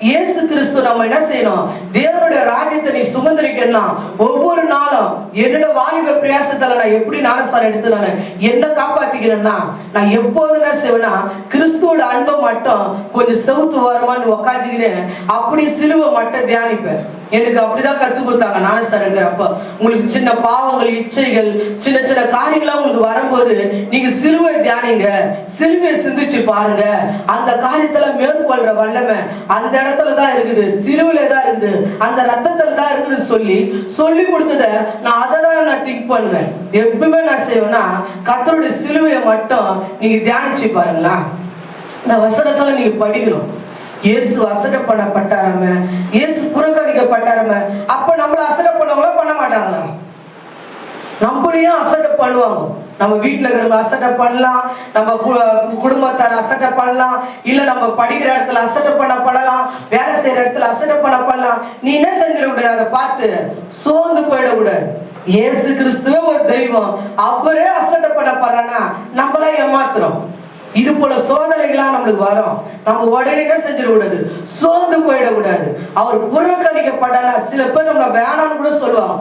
இயேசு கிறிஸ்து நம்ம என்ன செய்யணும், தேவனுடைய ராஜ்யத்தை நீ சுமந்திரிக்கணும். ஒவ்வொரு நாளும் என்னோட வாலிப பிரயாசத்துல நான் எப்படி ஞானஸ்தானம் எடுத்து நான் என்ன காப்பாத்திக்கிறேன்னா, நான் எப்போது என்ன செய்வேன்னா கிறிஸ்துவோட அன்பை மட்டும் கொஞ்சம் செவுத்து வருமானு உக்காஞ்சுக்கிறேன், அப்படி சிலுவை மட்டும் தியானிப்பேன். எனக்கு அப்படிதான் கத்து கொடுத்தாங்க ஞானஸ்தானம் எடுக்கிறப்ப. உங்களுக்கு சின்ன பாவங்கள், இச்சைகள், சின்ன சின்ன காரியங்கள்லாம் உங்களுக்கு வரும்போது நீங்க சிலுவை தியானிங்க, சிலுவையை சிந்திச்சு பாருங்க. அந்த காரியத்துல மேற்கொள்ற வல்லமை அந்த இடத்துலதான் இருக்குது, சிலுவையில தான் இருக்குது, அந்த ரத்தத்துல தான் இருக்குது சொல்லி கொடுத்தத நான் அதான் நான் திங்க் பண்ணுவேன். எப்பவுமே நான் செய்வேன்னா கர்த்தருடைய சிலுவையை மட்டும் நீங்க தியானிச்சு பாருங்களா. இந்த வசனத்துல நீங்க படிக்கணும். இயேசு அசட்டை பண்ணப்பட்டாராம, இயேசு புறக்கணிக்கப்பட்டாராம. அப்ப நம்மள அசட்டை பண்ணவங்களா பண்ண மாட்டாங்களா? நம்மளையும் அசட்டை பண்ணுவாங்க. நம்ம வீட்டுல இருக்கிறவங்க அசட்டை பண்ணலாம், நம்ம குடும்பத்தார் அசட்டை பண்ணலாம், இல்ல நம்ம படிக்கிற இடத்துல அசட்டை பண்ணப்படலாம், வேலை செய்யற இடத்துல அசட்டை பண்ணப்படலாம். நீ என்ன செஞ்சிடக்கூடாது, அதை பார்த்து சோர்ந்து போயிடக்கூடாது. இயேசு கிறிஸ்துவே ஒரு தெய்வம், அவரே அசட்டை பண்ணப்படுறானா நம்மளா ஏமாத்துறோம். இது போல சோதனைகளா நம்மளுக்கு வரும், நம்ம உடனே என்ன செஞ்சிடக்கூடாது, சோர்ந்து போயிடக்கூடாது. அவர் புறக்கணிக்கப்பட்டானா சில பேர் நம்மள வேணான்னு கூட சொல்லுவாங்க.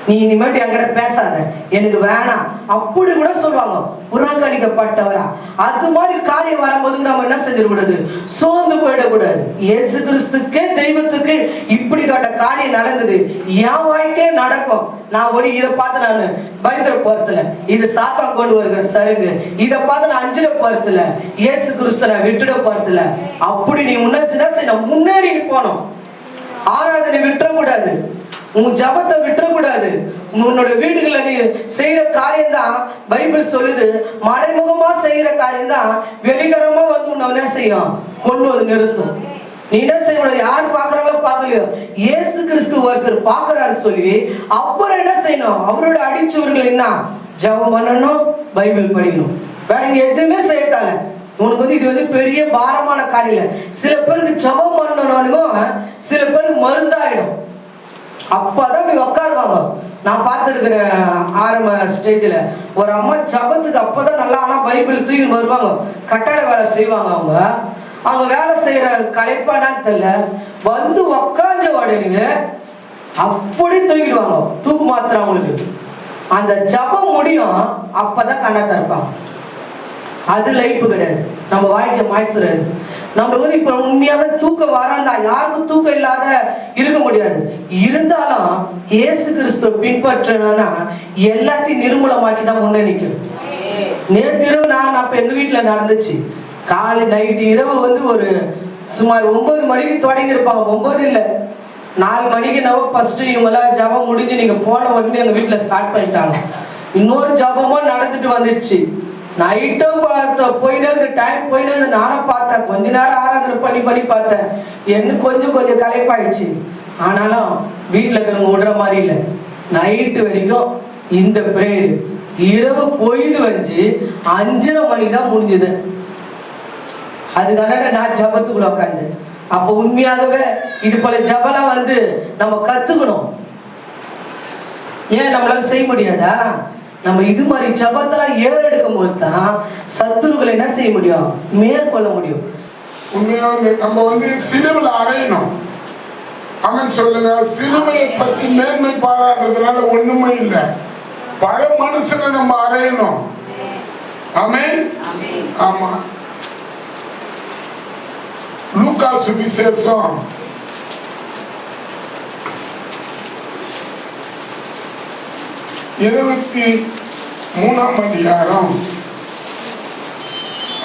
நீ இனிமேட்டு என்கிட்ட பேசாத, எனக்கு வேணாம் அப்படி கூட சொல்லுவாங்க. புறக்கணிக்கப்பட்டவரா அது மாதிரி காரியம் வரும்போது நம்ம என்ன செஞ்சிடக்கூடாது, சோர்ந்து போயிடக்கூடாது. இயேசு கிறிஸ்துக்கே தெய்வத்துக்கு இப்படிப்பட்ட காரியம் நடந்தது, என் வாழ்க்கையே நடக்கும். நான் ஒடி இதை பார்த்து நான் பயந்துட போறதுல, இது சாத்தான் கொண்டு வருகிற சருகு, இதை பார்த்து நான் அஞ்சிட போறதுல, இயேசு கிறிஸ்து நான் விட்டுட போறதுல. அப்படி நீ முன்னேறி போனோம். ஆராதனை விட்டுறக்கூடாது, உன் ஜபத்தை விட்டுறக்கூடாது. உன்னோட வீடுகளை நீ செய்யற காரியம் தான் பைபிள் சொல்லுது, மறைமுகமா செய்யற காரியம் தான் வெளிகரமா வந்து உன்னை என்ன செய்யும், கொண்டு வந்து நிறுத்தும். நீ என்ன செய்யணும், யார் பாக்குறாங்களோ பாக்கலையோ இயேசு கிறிஸ்து ஒருத்தர் பாக்குறாரு சொல்லி அப்புறம் என்ன செய்யணும், அவரோட அடிச்சவர்கள் என்ன ஜபம் பண்ணணும், பைபிள் படிக்கணும். வேற எதுவுமே செய்யத்தால உனக்கு வந்து இது வந்து பெரிய பாரமான காரியம் இல்லை. சில பேருக்கு ஜபம் பண்ணணும், சில பேருக்கு மருந்தாயிடும். அப்பதான் அப்படி உட்காருவாங்க. நான் பார்த்துருக்கிறேன் ஆரம்ப ஸ்டேஜில் ஒரு அம்மா ஜபத்துக்கு அப்பதான் நல்லா, ஆனா பைபிள் தூக்கி வருவாங்க, கட்டட வேலை செய்வாங்க அவங்க. அவங்க வேலை செய்யற களைப்பானான்னு தெரியல, வந்து உக்காஞ்ச உடனே அப்படி தூக்கிடுவாங்க. தூக்கு மாத்திரம் அவங்களுக்கு அந்த ஜபம் முடியும், அப்பதான் கண்ணை திறப்பாங்க. அது லைஃப் கிடையாது, நம்ம வாழ்க்கையை மாற்றுறது. நம்ம வந்து இப்ப உண்மையாவே தூக்கம் வராதா, யாருக்கும் தூக்கம் இல்லாத இருக்க முடியாது. இருந்தாலும் இயேசு கிறிஸ்துவ பின்பற்றினா எல்லாத்தையும் நிர்மூலமாக்கி தான் முன்னே நிற்கும். நேற்று இரவு நான் அப்ப எங்க வீட்டுல நடந்துச்சு. காலை நைட்டு இரவு வந்து ஒரு சுமார் 9 மணிக்கு தொடங்கி இருப்பாங்க. 9 இல்லை, 4 மணிக்கு நம்ம ஃபர்ஸ்ட் இவங்கெல்லாம் ஜபம் முடிஞ்சு நீங்க போன உடனே எங்க வீட்டுல ஸ்டார்ட் பண்ணிட்டாங்க. இன்னொரு ஜபமும் நடந்துட்டு வந்துச்சு. நைட்டும் பார்த்தேன், போயினே டைம் போயினே, நானும் பார்த்தேன். கொஞ்ச நேரம் ஆராதனை பண்ணி பார்த்தேன். எனக்கு கொஞ்சம் களைப்பாயிடுச்சு. ஆனாலும் வீட்டுல இருக்கிறவங்க விடுற மாதிரி இல்லை. நைட்டு வரைக்கும் இந்த பிரேயர். இரவு பொய்து வந்து 5:30 மணிக்கு தான் முடிஞ்சது. அதுக்கான நான் ஜபத்துக்குள்ள உட்காந்து. அப்ப உண்மையாகவே இது போல ஜபலாம் வந்து நம்ம கத்துக்கணும். ஏன் நம்மளால செய்ய முடியாதா? நம்ம இது மாதிரி ஜபத்தெல்லாம் ஏறெடுக்கும் போது தான் சத்துருக்களை என்ன செய்ய முடியும், மேற்கொள்ள முடியும். உண்மையாக நம்ம வந்து சிலுவையில் அறையணும். ஆமென் சொல்லுங்க. சிலுவையை பத்தி மேன்மை பாராட்டுறதுனால ஒண்ணுமே இல்லை. பல மனுஷனை நம்ம அறையணும். ஆமென். ஆமா. லூக்கா சுவிசேஷம் 23ஆம் அதிகாரம்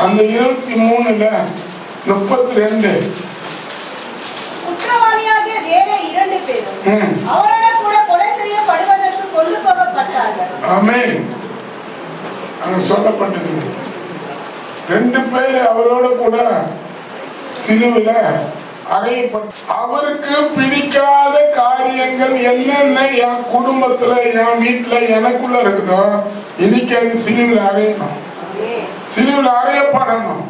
அந்த 23ல 32. குற்றவாளியாகிய வேற 2 பேரும் அவரோட கூட கொலை செய்யப்படுவதற்கு கொண்டு போகப்பட்டார்கள். ஆமென். அங்க சொல்லப்பட்டது 2 பேர் அவரோட கூட சிலுவையில அறையப்பட்ட. அவருக்கு பிடிக்காத காரியங்கள் என்னென்ன என் குடும்பத்துல என் வீட்டுல எனக்குள்ள இருக்குதோ இன்னைக்கு அது சிலுவையில அறையணும், சிலுவையில அறையப்படணும்.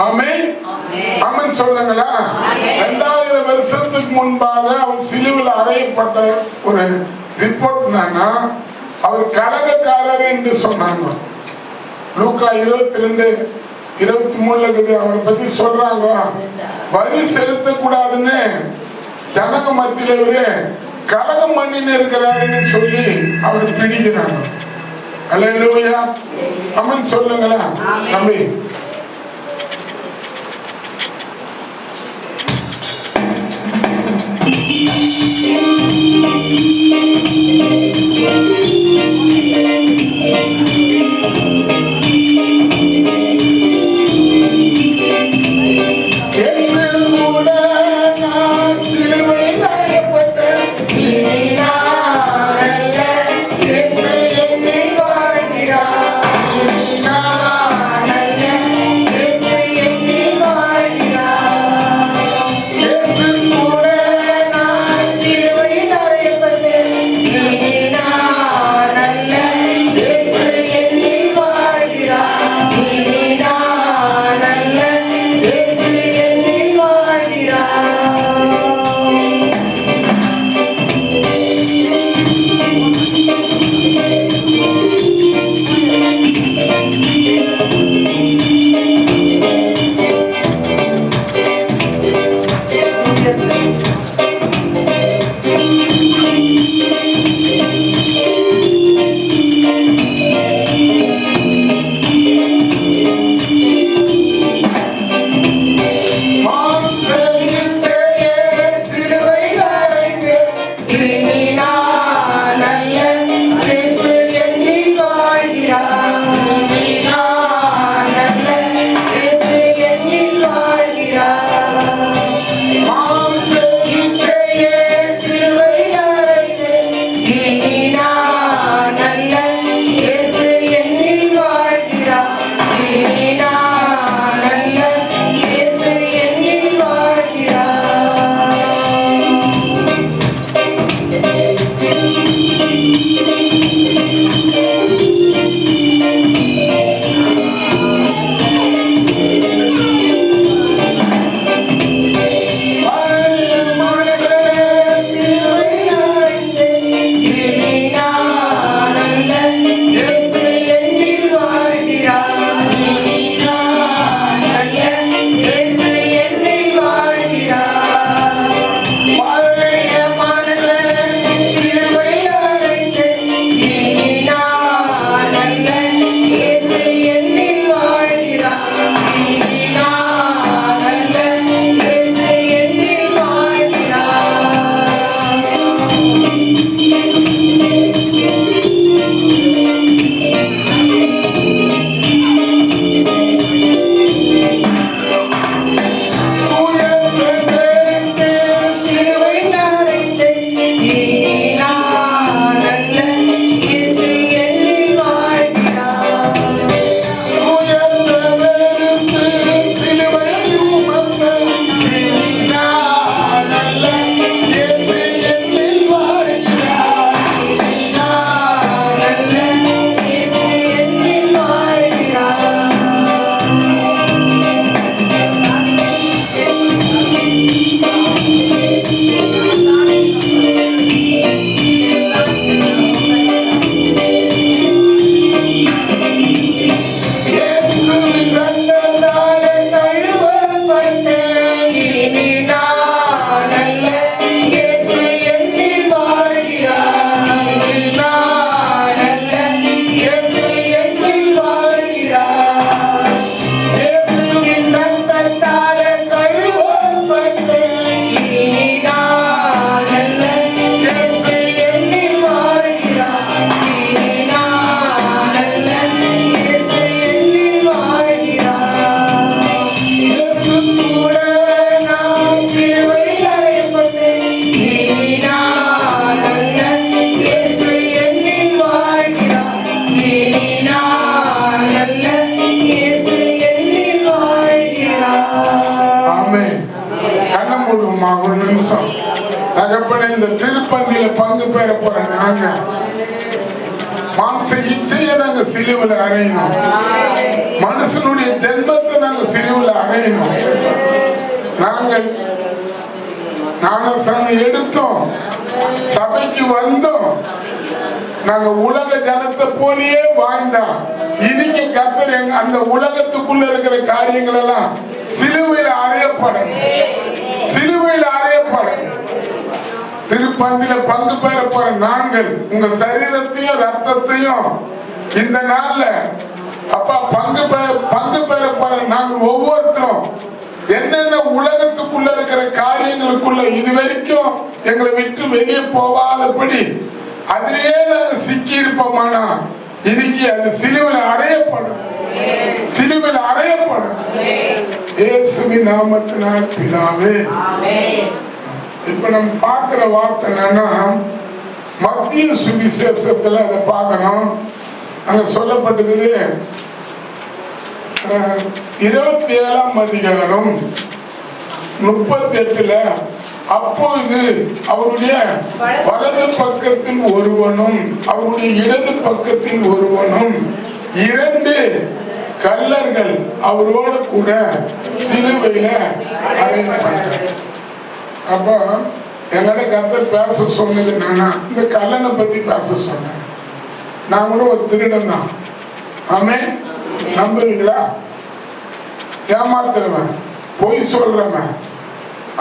ஆமென். ஆமென் சொல்லுங்களா. 2000 வருஷத்துக்கு முன்பாக அவர் சிலுவையில அறையப்பட்ட ஒரு ரிப்போர்ட் என்னன்னா, அவர் கலகக்காரர் என்று சொன்னாங்க. லூக்கா 22:23 அவரை பத்தி சொல்றாங்க. வரி செலுத்த கூடாதுன்னு ஜனங்க மத்தியில கலகம் பண்ணின்னு இருக்கிறாருன்னு சொல்லி அவர் பிடிக்கிறாங்க. அல்லேலூயா. ஆமென் சொல்லுங்களா தம்பி. Yeah. நிமிஷம். தகப்பனே, இந்த திருப்பந்தியில பங்கு பெற போற நாங்க மாம்ச இச்சையை நாங்க சிலுவையில் அறையணும். மனுஷனுடைய ஜென்மத்தை நாங்க சிலுவையில் அறையணும். நாங்கள் ஞானஸ்நானம் எடுத்தோம், சபைக்கு வந்தோம், நாங்க உலக ஜனத்தை போலயே வாழ்ந்தோம். இன்னைக்கு கர்த்தர் அந்த உலகத்துக்குள்ள இருக்கிற காரியங்கள் எல்லாம் சிலுவையில் அறையப்படும், சிலுவையில் அறையப்படும். திருப்பந்தில பங்கு பெற போற நாங்கள் உங்க சரீரத்தையும் ரத்தத்தையும் இந்த நாள்ல அப்பா பங்கு பெற போற நாங்கள் ஒவ்வொருத்தரும் என்னென்ன உலகத்துக்குள்ள இருக்கிற காரியங்களுக்குள்ள இது வரைக்கும் எங்களை விட்டு வெளியே போகாதபடி அதிலேயே நாங்க சிக்கி இருப்போமானா இன்னைக்கு அது சிலுவையில் அறையப்படும், சிலுவையில் அறையப்படும். இயேசுவின் நாமத்தினால் பிதாவே. இப்ப நம்ம பார்க்கிற வார்த்தை என்னன்னா, மத்திய சுவிசேஷத்துல அதை பார்க்கிறோம். அங்க சொல்லப்பட்டது 27ஆம் அதிகாரம் 38. அப்பொழுது அவருடைய வலது பக்கத்தில் ஒருவனும் அவருடைய இடது பக்கத்தில் ஒருவனும் 2 கள்ளர்கள் அவரோட கூட சிலுவையில அறையப்பட்டார். அப்போ எங்கள்கிட்ட கர்த்தர் பேச சொன்னது என்னன்னா, இந்த கல்லனை பத்தி பேச சொன்னேன். நான் கூட ஒரு திருடன் தான். ஆமே, நம்புவீங்களா? ஏமாத்துறவன், பொய் சொல்றவன்.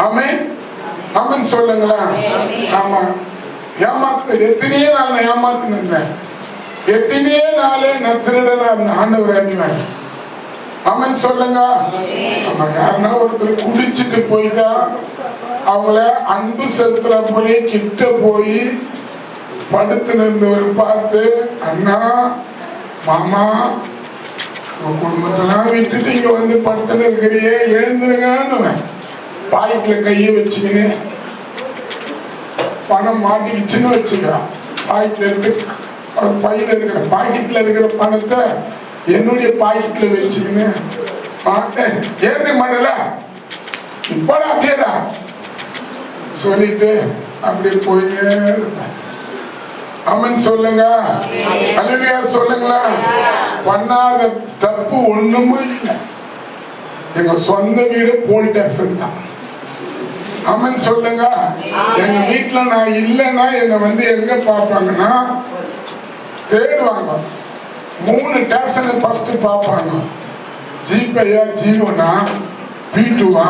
ஆமே, ஆமன் சொல்லுங்களா? ஆமா, ஏமாத்து எத்தனையோ நாள் நான் ஏமாத்தினேன், எத்தனையோ நாளே நான் திருடனா இருந்தேன். ஆண்டவர் அறிவேன். ஆமன் சொல்லுங்க. ஆமா, யாருன்னா ஒருத்தர் குடிச்சிட்டு போயிட்டா அவங்கள அன்பு செலுத்துற போலே கிட்ட போய் படுத்துனவர் பார்த்து, அண்ணா மாமா உங்க குடும்பத்தெல்லாம் விட்டுட்டு இங்க வந்து படுத்துன்னு இருக்கிறியே, எழுந்துருங்கன்னு பாக்கெட்ல கையை வச்சுக்கின்னு பணம் மாட்டிக்கிச்சுன்னு வச்சுக்கிறான். பாக்கெட்ல இருக்கு, அவர் பையில இருக்கிற பாக்கெட்ல இருக்கிற பணத்தை என்னுடைய பாக்கெட்ல வச்சுக்கின்னு ஏந்து மாடல இப்பட அப்படியேதான் சொல்லிட்டு அப்படியே போயிட்டே இருப்பேன். அமன் சொல்லுங்க, அல்லேலூயா சொல்லுங்களா. பண்ணாத தப்பு ஒண்ணுமே இல்லை. எங்க சொந்த வீடு போலீஸ் ஸ்டேஷன் தான். அமன் சொல்லுங்க. எங்க வீட்டுல நான் இல்லைன்னா என்னை வந்து எங்க பார்ப்பாங்கன்னா தேடுவாங்க. 3 ஸ்டேஷனை ஃபர்ஸ்ட் பார்ப்பாங்க. ஜிபேயா, ஜீவனா, P2வா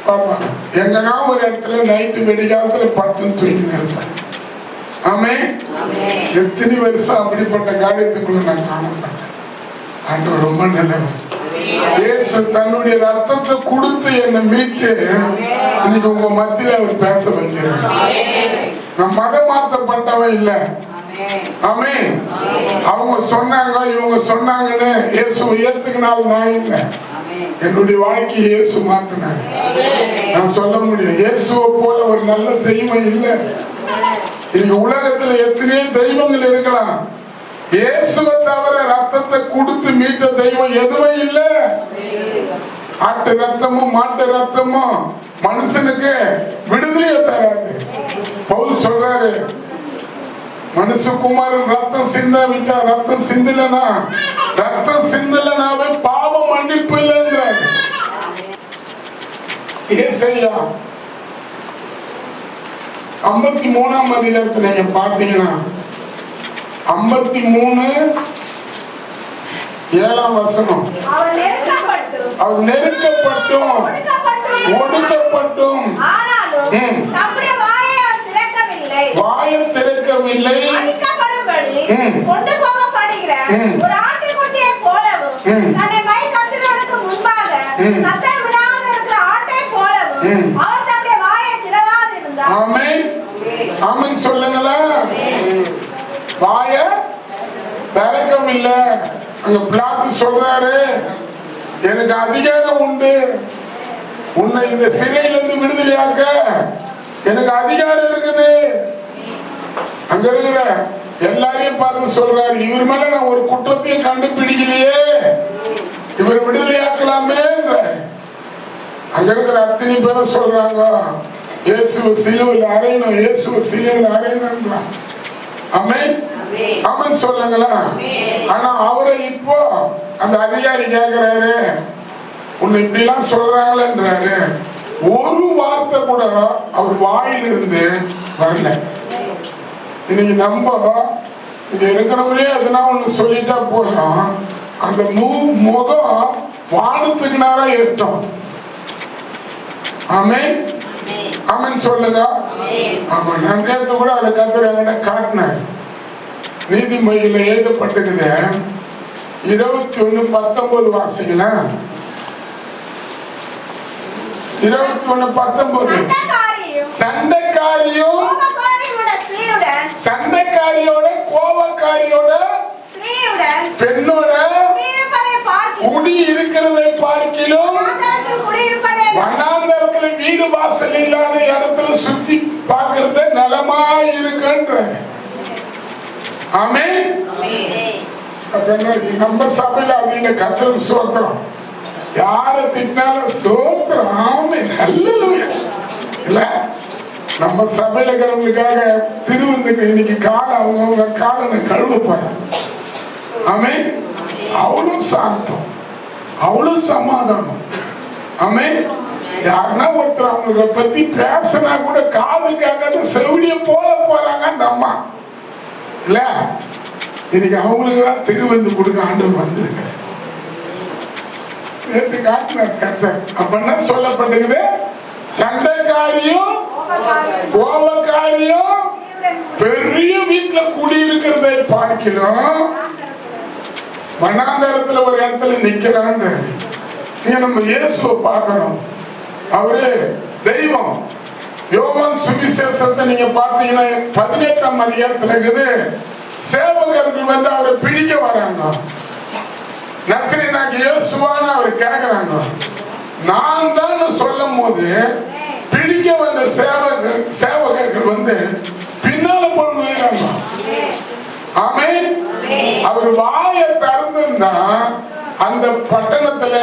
பார்ப்பாங்க. எங்கன்னா ஒரு இடத்துல நைட்டு வெடிகாலத்துல படுத்துன்னு தூங்கின்னு இருப்பேன். ஆமே, எத்தனை வருஷம் அப்படிப்பட்ட காரியத்துக்குள்ள நான் காணப்பட்டேன். ஆண்டவர் ரொம்ப நல்லவர். இயேசு தன்னுடைய ரத்தத்தை கொடுத்து என்னை மீட்டு இன்னைக்கு உங்க மத்தியில அவர் பேச வைக்கிறார். நான் மதம் மாற்றப்பட்டவன் இல்லை. ஆமே, அவங்க சொன்னாங்க இவங்க சொன்னாங்கன்னு இயேசு ஏத்துக்கினாலும் நான் இல்லை. என்னுடைய வாழ்க்கையை இயேசு மாத்தினார். நான் சொல்ல முடியும், இயேசுவை போல ஒரு நல்ல தெய்வம் இல்லை. இன்னைக்கு உலகத்துல எத்தனையோ தெய்வங்கள் இருக்கலாம், இயேசுவை தவிர ரத்தத்தை கொடுத்து மீட்ட தெய்வம் எதுவும் இல்லை. ஆட்டு ரத்தமும் மாட்டு ரத்தமும் மனுஷனுக்கு விடுதலையை தராது. பவுல் சொல்றாரு, மனுஷகுமாரன் ரத்தம் சிந்தாவிட்டா, ரத்தம் சிந்தலனா, ரத்தம் சிந்தலனாவே பாவ மன்னிப்பு இல்லைன்றாரு. ஏசாயா 53ஆம் அதிகாரத்துல நீங்க பாத்தீங்கன்னா 53:7 வசனம், அவர் நெருக்கப்பட்டும் ஒடுக்கப்பட்டும் வாயை திறக்கவில்லை, கொண்டு போகப்படுகிற ஒரு ஆட்டுக்குட்டியை போலவும் தன்னை மை கத்திரவனுக்கு முன்பாக சத்தம் விடாமல் இருக்கிற ஆட்டை போலவும் அவர் தன்னுடைய வாயை திறவாதிருந்தார். ஆமென், ஆமென் சொல்லுங்களா. வாயை திறக்கவில்லை. அங்க பிலாத்து சொல்றாரு, எனக்கு அதிகாரம் உண்டு, உன்னை இந்த சிறையிலிருந்து விடுதலையாக்க எனக்கு அதிகாரம் இருக்குது. அங்க இருக்கிற எல்லாரையும் பார்த்து சொல்றாரு, இவர் மேல நான் ஒரு குற்றத்தையும் கண்டுபிடிக்கலையே, இவர் விடுதலையாக்கலாமே. அங்க இருக்கிற அத்தனை பேரை சொல்றாங்க, இயேசுவை சிலுவையில் அறையணும், இயேசுவை சிலுவையில் அறையணும். ஆமென், ஆமென் சொல்லுங்களா. ஆனா அவரை இப்போ அந்த அதிகாரி கேட்கிறாரு, உன்னை இப்படிலாம் சொல்றாங்களேன்றாரு. ஒரு வார்த்தை கூட அவர் வாயிலிருந்து வரல. இன்னைக்கு நம்ம இங்க இருக்கிறவங்களே எதுனா ஒண்ணு சொல்லிட்டா போதும், அந்த முகம் வானத்துக்கு நேரா ஏற்றம். ஆமென், ஆமென் சொல்லுங்க. ஆமா, நான் நேற்று கூட அதை கத்துறாங்க காட்டினேன். நீதிமொழியில எழுதப்பட்டிருக்குது 21:19 வாசிக்கலாம். 21:19 சண்டைக்காரியும் சண்டைக்காரியோட கோபக்காரியோட பெண்ணோட குடி இருக்கிறதை பார்க்கிலும் வனாந்தரத்துல வீடு வாசல் இல்லாத இடத்துல சுத்தி பார்க்கறது நலமா இருக்குன்ற. ஆமென். நம்ம சபையில அதிக கர்த்தருக்கு ஸ்தோத்திரம். யார திட்டினாலும் ஸ்தோத்திரம். ஆமென், ஹல்லேலூயா. இல்ல நம்ம சபையில இருக்கிறவங்களுக்காக திருவிருந்துக்கு இன்னைக்கு காலை அவங்க காலை கழுவ போறேன். ஆமென். அவ்வளவு சாந்தம், அவ்வளவு சமாதானம். ஆமென். யாருன்னா ஒருத்தர் அவங்களை பத்தி பேசினா கூட காதுக்காக செவிலிய போல போறாங்க அந்த அம்மா. இல்ல இன்னைக்கு அவங்களுக்கு தான் திருவிருந்து கொடுக்க ஆண்டவர் வந்திருக்கிறார். நேற்று காட்டினார் கர்த்தர். அப்படின்னா சொல்லப்பட்டிருக்குது, சண்டைக்காரியும் கோபக்காரியும் பெரிய வீட்டுல குடியிருக்கிறதை பார்க்கலாம் வனாந்தரத்துல ஒரு இடத்துல நிக்கிறான்னு. இங்க நம்ம இயேசுவை பார்க்கணும். அவரு தெய்வம். யோவான் சுவிசேஷத்தை நீங்க பார்த்தீங்கன்னா 18ஆம் அதிகாரத்துல இருக்குது. சேவகர்கள் வந்து அவரை பிடிக்க வராங்க. நசரேயனாகிய இயேசுவான்னு அவர் கேட்கிறாங்க. நான் தான் சொல்லும் போது பிடிக்க வந்த சேவகர்கள் வந்து பின்னால போய் விழுறாங்க. ஆமென். அவர் வாயை திறந்திருந்தா அந்த பட்டணத்துல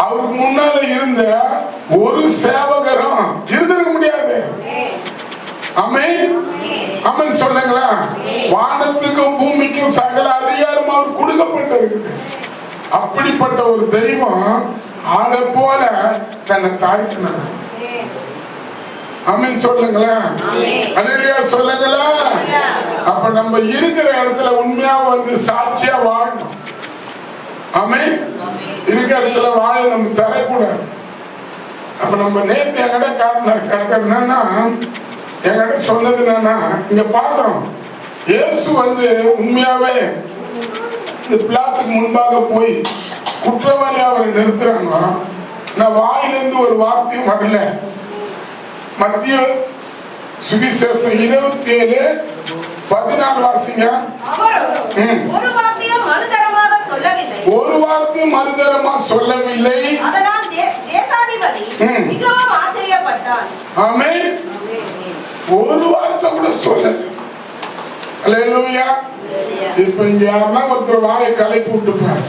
அவருக்கு முன்னால இருந்த ஒரு சேவகரும் இருந்திருக்க முடியாது. ஆமென், ஆமென் சொல்லுங்களா. வானத்துக்கும் பூமிக்கும் சகல அதிகாரம் அவர் கொடுக்கப்பட்டிருக்குது. அப்படிப்பட்ட ஒரு தெய்வம் ஆட போல தன்னை தாழ்த்தினார். ஆமென் சொல்லுங்களா. அல்லேலூயா சொல்லுங்களா. அப்ப நம்ம இருக்கிற இடத்துல உண்மையா வந்து சாட்சியா வாழணும். ஆமென். இருக்கிற இடத்துல வாழ நம்ம தரக்கூடாது. அப்ப நம்ம நேத்து என்கிட்ட காட்டினார் கர்த்தர். என்னன்னா என்கிட்ட சொன்னது என்னன்னா, இங்க பாக்குறோம் இயேசு வந்து உண்மையாவே இந்த பிளாத்துக்கு முன்பாக போய் குற்றவாளி அவரை நிறுத்துறாங்க. நான் வாயிலிருந்து ஒரு வார்த்தையும் வரல. மத்திய சுவிசேஷம் 27:14 வாசிங்க. ஒரு வார்த்தையும் மறுதரமா சொல்லவில்லை. அதனால் தேசாதிபதி மிகவும் ஆச்சரியப்பட்டார். ஆமென். ஒரு வார்த்தை கூட சொல்லல. அல்லேலூயா. இப்ப இங்க யாருன்னா ஒருத்தர் வாயை கலைப்பு விட்டுப்பாரு.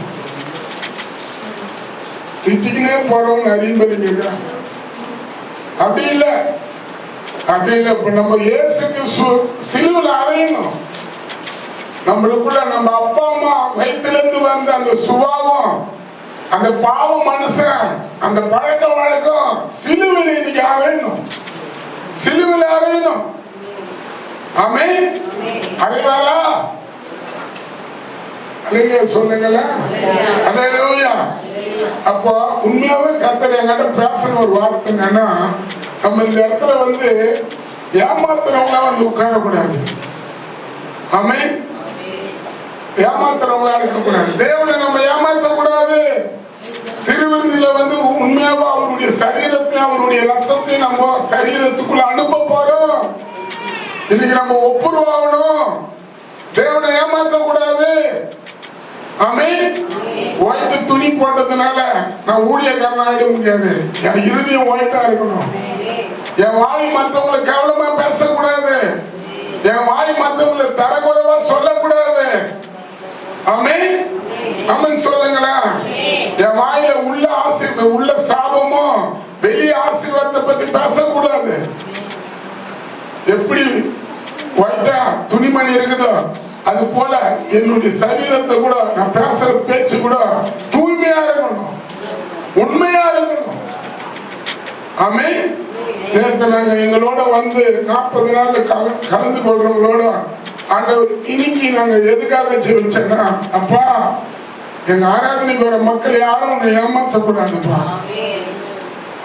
திட்டிக்கினே போறவங்க அறிவுபதி கேட்கிறாங்க. அப்படி இல்ல, அப்படி இல்ல. இப்ப நம்ம இயேசுக்கு சிலுவையில் அறையணும். நம்மளுக்குள்ள நம்ம அப்பா அம்மா வயிற்றிலிருந்து வந்த அந்த சுபாவம், அந்த பாவ மனுஷன், அந்த பழக்க வழக்கம் சிலுவையில் இன்னைக்கு அறையணும். சிலுவையில் அறையணும். ஆமென். அறைவாரா? அல்லேலூயா சொல்லுங்களா. அல்லேலூயா. அப்போ உண்மையாவே கர்த்தர் என்கிட்ட பேசுற ஒரு வார்த்தை என்னன்னா, நம்ம இந்த இடத்துல வந்து ஏமாத்துறவங்களா வந்து உட்காரக்கூடாது. ஆமென். ஏமாத்துறவங்களா இருக்கக்கூடாது. தேவனை நம்ம ஏமாத்தக்கூடாது. திருவிருந்தில வந்து உண்மையாவே அவருடைய சரீரத்தையும் அவருடைய ரத்தத்தையும் நம்ம சரீரத்துக்குள்ள அனுப்ப போறோம். இன்னைக்கு நம்ம ஒப்புருவாகணும். தேவனை ஏமாத்தக்கூடாது. ஆமென். ஒயிட்டு துணி போட்டதுனால நான் ஊழியக்காரன் ஆகிட முடியாது. என் இருதயம் ஒயிட்டா இருக்கணும். என் வாய் மற்றவங்களை கேவலமா பேசக்கூடாது. என் வாய் மற்றவங்களை தரக்குறைவா சொல்லக்கூடாது. ஆமென், ஆமென் சொல்லுங்களா. என் வாயில உள்ள சாபமும் வெளிய ஆசீர்வாதத்தை பத்தி பேசக்கூடாது. எப்படி ஒயிட்டா துணிமணி இருக்குதோ அது போல என்னுடைய சரீரத்தை கூட நான் பேசுற பேச்சு கூட தூய்மையா இருக்கணும், உண்மையா இருக்கணும். ஆமென். நேற்று நாங்க எங்களோட வந்து 40 நாள் கலந்து கொள்றவங்களோட ஆண்டவர் இன்னைக்கு நாங்க எதுக்காக ஜெபிச்சோன்னா, அப்பா எங்க ஆராதனைக்கு வர மக்கள் யாரும் உன்னை ஏமாற்றக்கூடாதுப்பா.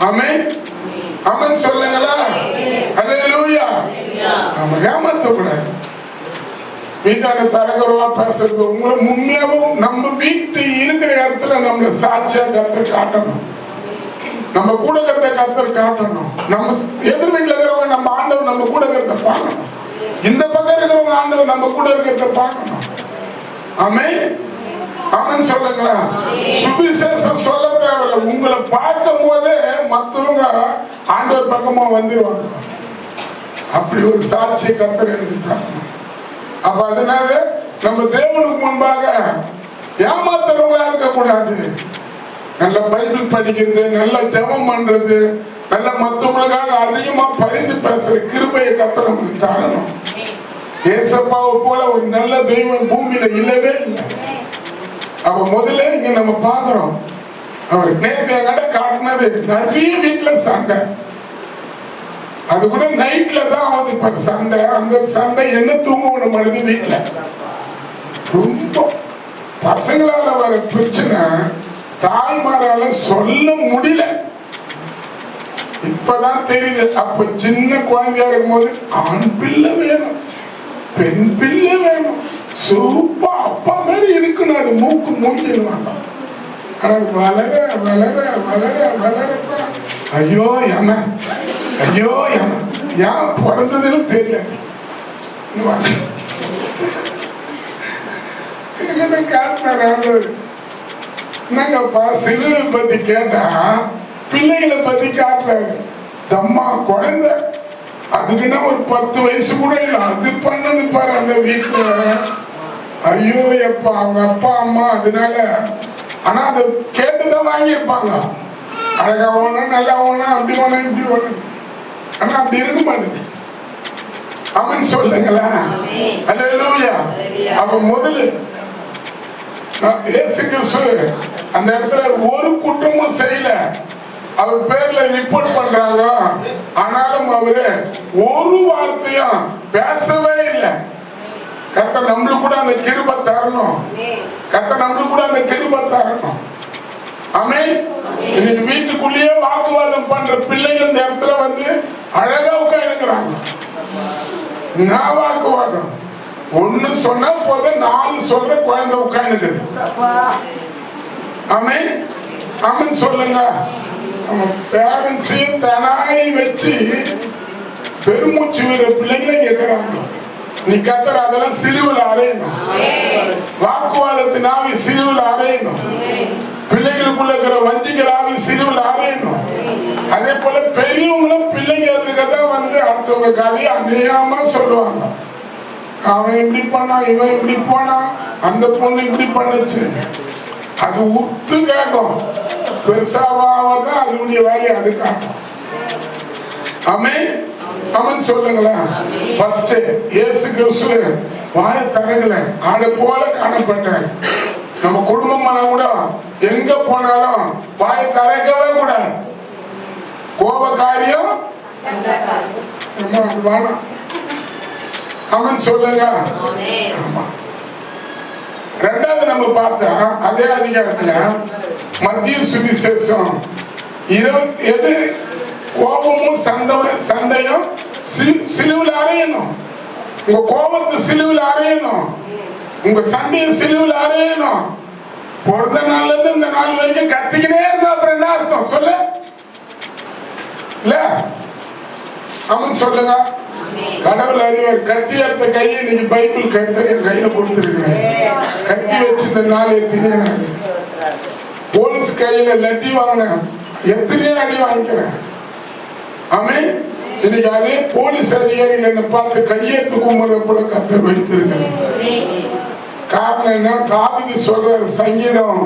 ஆமென். ஆமென் சொல்லுங்களா? அல்லேலூயா. ஆமா, ஏமாற்றக்கூடாது. வீட்டான தரகரவா பேசுறது உங்களை உண்மையாவும் நம்ம வீட்டு இருக்கிற இடத்துல நம்மள சாட்சியா கர்த்தர் காட்டணும், நம்ம கூட இருக்கிறத கர்த்தர் காட்டணும். நம்ம எதிர் வீட்டுல இருக்கிறவங்க நம்ம ஆண்டவர் நம்ம கூட இருக்கிறத பார்க்கணும், இந்த பக்கம் இருக்கிறவங்க ஆண்டவர் நம்ம கூட இருக்கிறத பார்க்கணும். ஆமென். ஆமென் சொல்லுங்களா? சுவிசேஷம் சொல்ல தேவையில்லை, உங்களை பார்க்கும் போதே மற்றவங்க ஆண்டவர் பக்கமா வந்துருவாங்க. அப்படி ஒரு சாட்சி கர்த்தர் எனக்கு தரணும். அப்ப அதனால நம்ம தேவனுக்கு முன்பாக ஏமாத்துறவங்களா இருக்கக்கூடாது. நல்ல பைபிள் படிக்கிறது, நல்ல ஜெபம் பண்றது, நல்ல மற்றவங்களுக்காக அதிகமா பரிந்து பேசுற கிருபையை கர்த்தர் நமக்கு தரணும். ஏசப்பாவை போல ஒரு நல்ல தெய்வம் பூமியில இல்லவே இல்லை. அவ முதல்ல இங்க நம்ம பாக்குறோம், அவர் நேற்று என்கிட்ட காட்டினது நிறைய வீட்டுல சண்டை, அது கூட நைட்ல தான் ஆகுது சண்டை. அந்த சண்டை என்ன தூங்க மனித வீட்டுல ரொம்ப பசங்களால வர பிரச்சனை தாய்மாரால சொல்ல முடியல. இப்பதான் தெரியுது. அப்ப சின்ன குழந்தையா இருக்கும் போது ஆண் பிள்ளை வேணும், பெண் பிள்ளை வேணும், சூப்பா அப்பா மாதிரி இருக்கணும், அது மூக்கு மூஞ்சிடுவாங்க. ஆனா வளர வளர வளர வளரப்பா ஐயோ என்ன ஐயோ என்ன ஏன் பிறந்ததுன்னு தெரியல. என்னங்கப்பா சிலுவை பத்தி கேட்டா பிள்ளைகளை பத்தி காட்டுறாரு. தம்மா குழந்தை அதுக்குன்னா ஒரு 10 வயசு கூட இல்லை, அது பண்ணது பாரு அந்த வீட்டுல. ஐயோ எப்பா அவங்க அப்பா அம்மா அதனால, ஆனா அதை கேட்டுதான் வாங்கியிருப்பாங்க. அழகா ஓனா நல்லா ஓனா அப்படி ஓனா இப்படி ஓனா, ஆனா அப்படி இருக்க மாட்டேது. அவன் சொல்லுங்களா? அல்லேலூயா. அவ முதல்ல இயேசு கிறிஸ்து அந்த இடத்துல ஒரு குற்றமும் செய்யல, அவர் பேர்ல ரிப்போர்ட் பண்றாங்க. ஆனாலும் அவரு ஒரு வார்த்தையும் பேசவே இல்லை. கர்த்தர் நம்மளுக்கு கூட அந்த கிருபை தரணும், கர்த்தர் நம்மளுக்கு கூட அந்த கிருபை தரணும். ஆமென். இன்னைக்கு வீட்டுக்குள்ளேயே வாக்குவாதம் பண்ற பிள்ளைகள் இந்த இடத்துல வந்து அழகா உட்கார்ந்துக்கிறாங்க. நான் வாக்குவாதம் ஒண்ணு சொன்னா போதும் 4 சொல்ற குழந்தை உட்கார்ந்துக்குது. ஆமென். ஆமென் சொல்லுங்க. பேரண்ட்ஸையும் தனாய் வச்சு பெருமூச்சு வீர பிள்ளைங்களே கேட்கிறாங்க. நீ கத்தர் அதெல்லாம் சிலுவையில் அறையணும், வாக்குவாதத்தின் ஆவி சிலுவையில் அறையணும், பிள்ளைகளுக்குள்ள இருக்கிற வஞ்சிக்கிற ஆவி சிலுவையில் அறையணும். அதே போல பெரியவங்களும் பிள்ளைங்க எதிர்க்கதான் வந்து அடுத்தவங்க கதையை அநியாயமா சொல்லுவாங்க. அவன் இப்படி பண்ணா, இவன் இப்படி போனா, அந்த பொண்ணு இப்படி பண்ணுச்சு. அது உத்து கேட்கும், பெருசாவாதான் அதனுடைய வேலையை அது காட்டும். ஆமென். ஆமென் சொல்லுங்களா? ஃபர்ஸ்ட் இயேசு கிறிஸ்து வாய தரங்கல ஆட போல காணப்பட்டார். நம்ம குடும்பமான கூட எங்க போனாலும் வாய தரக்கவே கூடாது. கோபக்காரியம் அது வேணாம். ஆமென் சொல்லுங்க. ஆமா. ரெண்டாவது நம்ம பார்த்தா அதே அதிகாரத்துல மத்திய சுவிசேஷம் 20 எது கோபமும் சண்டையும் சிலுவையில் அறையணும். உங்க கோபத்தை சிலுவையில் அறையணும், உங்க சண்டையை சிலுவையில் அறையணும். பிறந்த நாள்ல இருந்து இந்த நாள் வரைக்கும் கத்திக்கினே இருந்தா அப்புறம் என்ன அர்த்தம் சொல்லு? இல்ல அவன் சொல்லுங்க. கடவுள் அறிவார். கத்தி எடுத்த கையை இன்னைக்கு பைபிள் கையில கொடுத்துருக்கிறேன். கத்தி வச்சு இந்த நாள் எத்தனையோ நாள் போலீஸ் கையில லட்டி வாங்கினேன், எத்தனையோ அடி வாங்கிக்கிறேன். ஆமென். இன்னைக்கு அதே போலீஸ் அதிகாரிகள் என்ன பார்த்து கையெழுத்து கும்பிடுற போல கத்தர் வைத்திருக்கிறேன். காரணம் என்ன? தாவீது சொல்றாரு, சங்கீதம்